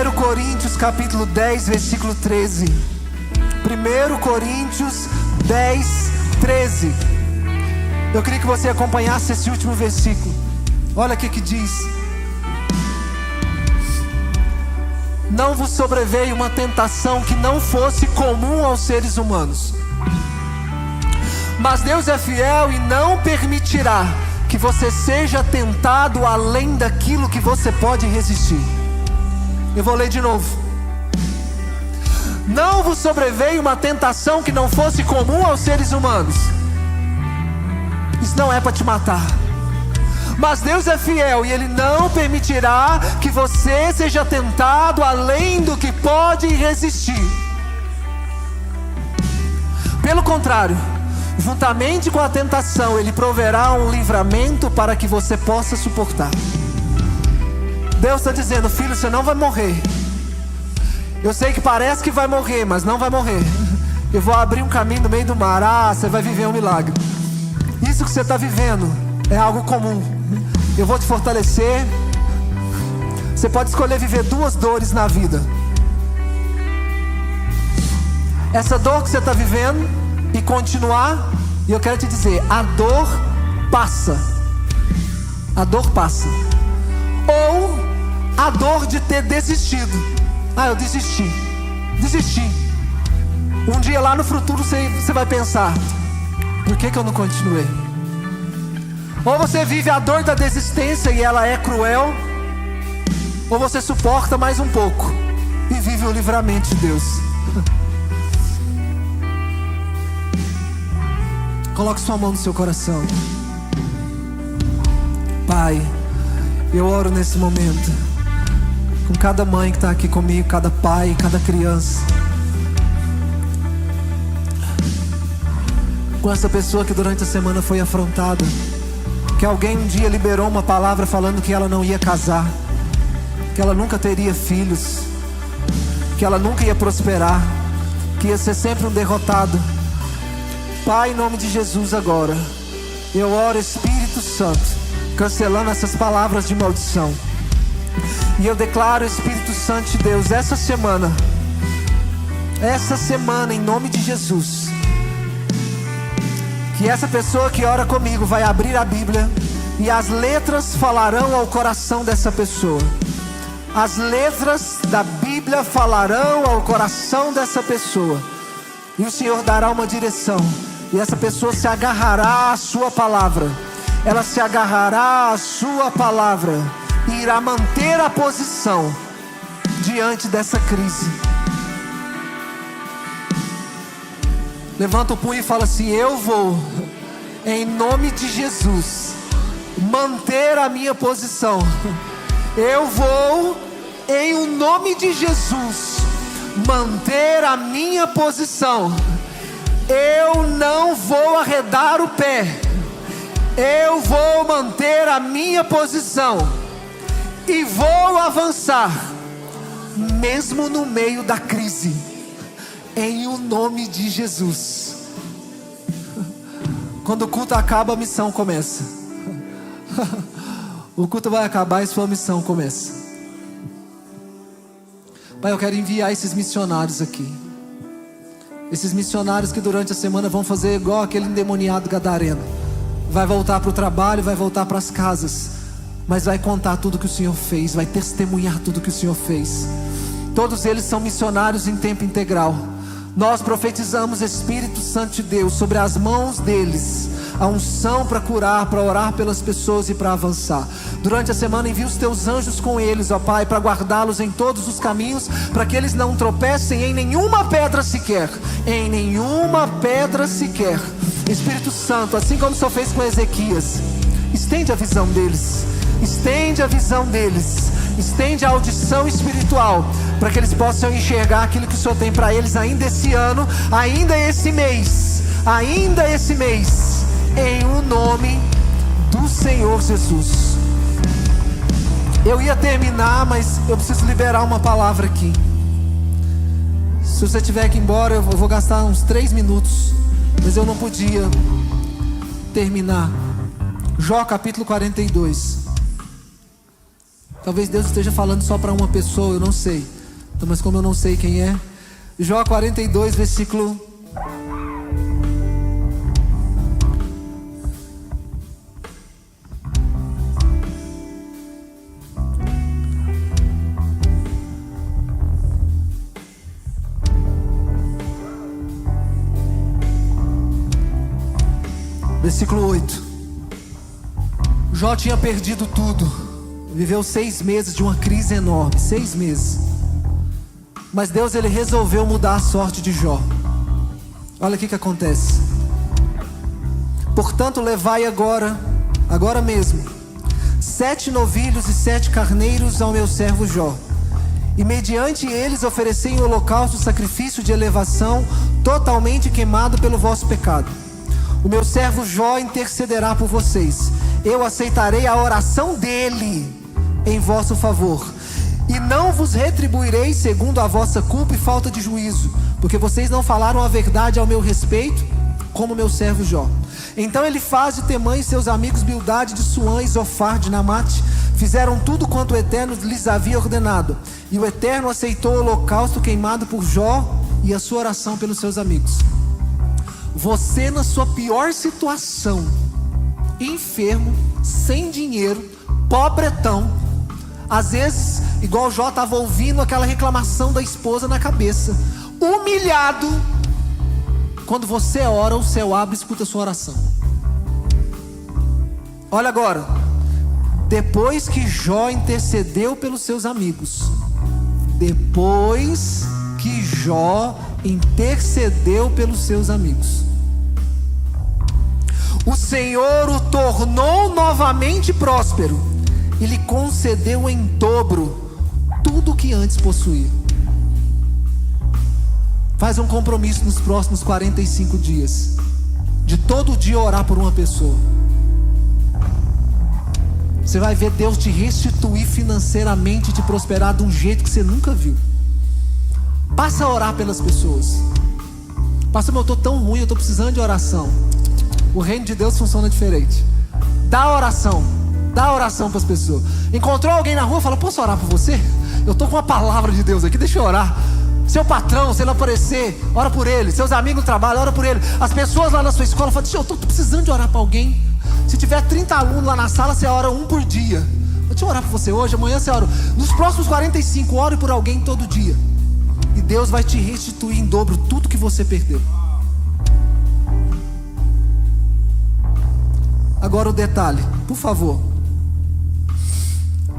1 Coríntios capítulo 10, versículo 13. 1 Coríntios 10, 13. Eu queria que você acompanhasse esse último versículo. Olha o que diz: não vos sobreveio uma tentação que não fosse comum aos seres humanos, mas Deus é fiel e não permitirá que você seja tentado além daquilo que você pode resistir. Eu vou ler de novo. Não vos sobreveio uma tentação que não fosse comum aos seres humanos. Isso não é para te matar. Mas Deus é fiel e Ele não permitirá que você seja tentado além do que pode resistir. Pelo contrário, juntamente com a tentação, Ele proverá um livramento para que você possa suportar. Deus está dizendo: filho, você não vai morrer. Eu sei que parece que vai morrer, mas não vai morrer. Eu vou abrir um caminho no meio do mar. Você vai viver um milagre. Isso que você está vivendo é algo comum. Eu vou te fortalecer. Você pode escolher viver 2 dores na vida. Essa dor que você está vivendo e continuar. E eu quero te dizer, a dor passa. A dor passa. Ou a dor de ter desistido. Eu desisti. Um dia lá no futuro você vai pensar: por que eu não continuei? Ou você vive a dor da desistência e ela é cruel, ou você suporta mais um pouco e vive o livramento de Deus. Coloque sua mão no seu coração. Pai, eu oro nesse momento com cada mãe que está aqui comigo, cada pai, cada criança, com essa pessoa que durante a semana foi afrontada, que alguém um dia liberou uma palavra falando que ela não ia casar, que ela nunca teria filhos, que ela nunca ia prosperar, que ia ser sempre um derrotado. Pai, em nome de Jesus agora, eu oro, Espírito Santo, cancelando essas palavras de maldição. E eu declaro, Espírito Santo de Deus, essa semana, em nome de Jesus, que essa pessoa que ora comigo vai abrir a Bíblia e as letras falarão ao coração dessa pessoa. As letras da Bíblia falarão ao coração dessa pessoa. E o Senhor dará uma direção. E essa pessoa se agarrará à sua palavra. Ela se agarrará à sua palavra e irá manter a posição diante dessa crise. Levanta o punho e fala assim: eu vou, em nome de Jesus, manter a minha posição. Eu vou, em o nome de Jesus, manter a minha posição. Eu não vou arredar o pé. Eu vou manter a minha posição e vou avançar, mesmo no meio da crise, em o nome de Jesus. Quando o culto acaba, a missão começa. O culto vai acabar e sua missão começa. Pai, eu quero enviar esses missionários aqui. Esses missionários que durante a semana vão fazer igual aquele endemoniado gadareno. Vai voltar para o trabalho, vai voltar para as casas, mas vai contar tudo que o Senhor fez, vai testemunhar tudo que o Senhor fez. Todos eles são missionários em tempo integral. Nós profetizamos, Espírito Santo de Deus, sobre as mãos deles, a unção para curar, para orar pelas pessoas e para avançar. Durante a semana envia os teus anjos com eles, ó Pai, para guardá-los em todos os caminhos, para que eles não tropecem em nenhuma pedra sequer. Em nenhuma pedra sequer. Espírito Santo, assim como o Senhor fez com Ezequias, estende a visão deles. Estende a visão deles. Estende a audição espiritual, para que eles possam enxergar aquilo que o Senhor tem para eles ainda esse ano, ainda esse mês, em o nome do Senhor Jesus. Eu ia terminar, mas eu preciso liberar uma palavra aqui. Se você tiver que ir embora, eu vou gastar uns 3 minutos, mas eu não podia terminar. Jó capítulo 42. Talvez Deus esteja falando só para uma pessoa, eu não sei. Então, mas como eu não sei quem é, Jó 42, versículo 8. Jó tinha perdido tudo. Viveu 6 meses de uma crise enorme. 6 meses. Mas Deus, ele resolveu mudar a sorte de Jó. Olha o que acontece. Portanto, levai agora mesmo 7 novilhos e 7 carneiros ao meu servo Jó, e mediante eles oferecei em holocausto sacrifício de elevação, totalmente queimado pelo vosso pecado. O meu servo Jó intercederá por vocês. Eu aceitarei a oração dele em vosso favor, e não vos retribuirei segundo a vossa culpa e falta de juízo, porque vocês não falaram a verdade ao meu respeito, como meu servo Jó. Então ele faz de Temã e seus amigos Bildade de Suã e Zofar de Namate fizeram tudo quanto o Eterno lhes havia ordenado, e o Eterno aceitou o holocausto queimado por Jó e a sua oração pelos seus amigos. Você, na sua pior situação, enfermo, sem dinheiro, pobretão, às vezes, igual Jó estava ouvindo aquela reclamação da esposa na cabeça, humilhado. Quando você ora, o céu abre e escuta a sua oração. Olha agora. Depois que Jó intercedeu pelos seus amigos, o Senhor o tornou novamente próspero e lhe concedeu em dobro tudo o que antes possuía. Faz um compromisso nos próximos 45 dias, de todo dia orar por uma pessoa. você vai ver Deus te restituir financeiramente, te prosperar de um jeito que você nunca viu. Passa a orar pelas pessoas. Pastor, eu estou tão ruim, eu estou precisando de oração. O reino de Deus funciona diferente. Dá oração para as pessoas. Encontrou alguém na rua, fala: posso orar por você? Eu estou com uma palavra de Deus aqui, deixa eu orar. Seu patrão, se ele aparecer, ora por ele. Seus amigos no trabalho, ora por ele. As pessoas lá na sua escola falam: eu estou precisando de orar para alguém. Se tiver 30 alunos lá na sala, você ora um por dia. Deixa eu orar por você hoje, amanhã você ora. Nos próximos 45, ore por alguém todo dia. E Deus vai te restituir em dobro tudo que você perdeu. Agora o detalhe, por favor.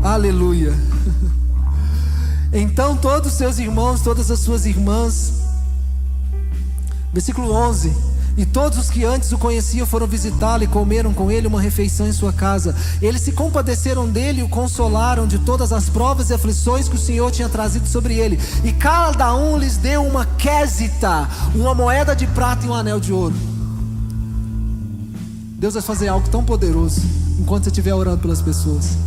Aleluia. Então todos os seus irmãos, todas as suas irmãs, versículo 11: e todos os que antes o conheciam foram visitá-lo e comeram com ele uma refeição em sua casa. Eles se compadeceram dele e o consolaram de todas as provas e aflições que o Senhor tinha trazido sobre ele. E cada um lhes deu uma quesita, uma moeda de prata e um anel de ouro. Deus vai fazer algo tão poderoso enquanto você estiver orando pelas pessoas.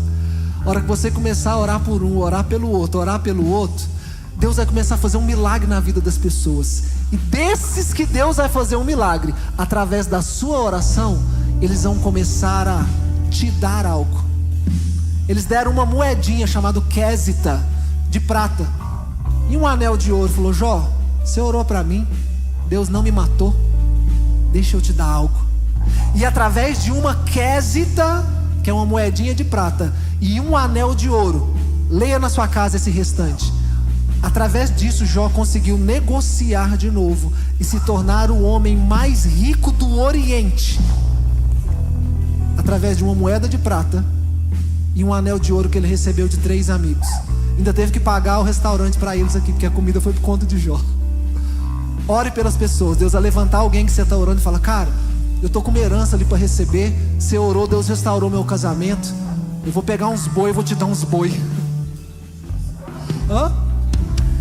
A hora que você começar a orar por um, orar pelo outro, Deus vai começar a fazer um milagre na vida das pessoas. E desses que Deus vai fazer um milagre, através da sua oração, eles vão começar a te dar algo. Eles deram uma moedinha chamada quesita, de prata, e um anel de ouro. Falou: Jó, você orou para mim, Deus não me matou, deixa eu te dar algo. E através de uma quesita, que é uma moedinha de prata, e um anel de ouro, leia na sua casa esse restante. Através disso, Jó conseguiu negociar de novo e se tornar o homem mais rico do Oriente, através de uma moeda de prata e um anel de ouro que ele recebeu de 3 amigos. Ainda teve que pagar o restaurante para eles aqui, porque a comida foi por conta de Jó. Ore pelas pessoas. Deus vai levantar alguém que você está orando e fala: cara, eu estou com uma herança ali para receber. Você orou, Deus restaurou meu casamento. Eu vou pegar uns boi, eu vou te dar uns boi.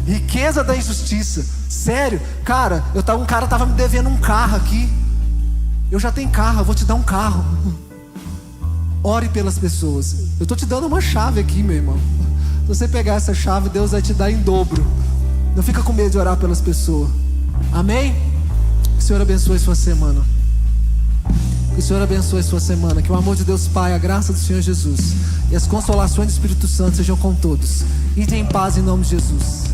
Riqueza da injustiça. Sério, cara, um cara estava me devendo um carro aqui. Eu já tenho carro, eu vou te dar um carro. Ore pelas pessoas. Eu estou te dando uma chave aqui, meu irmão. Se você pegar essa chave, Deus vai te dar em dobro. Não fica com medo de orar pelas pessoas. Amém? Que o Senhor abençoe sua semana. Que o Senhor abençoe sua semana. Que o amor de Deus Pai, a graça do Senhor Jesus e as consolações do Espírito Santo sejam com todos. Ide em paz em nome de Jesus.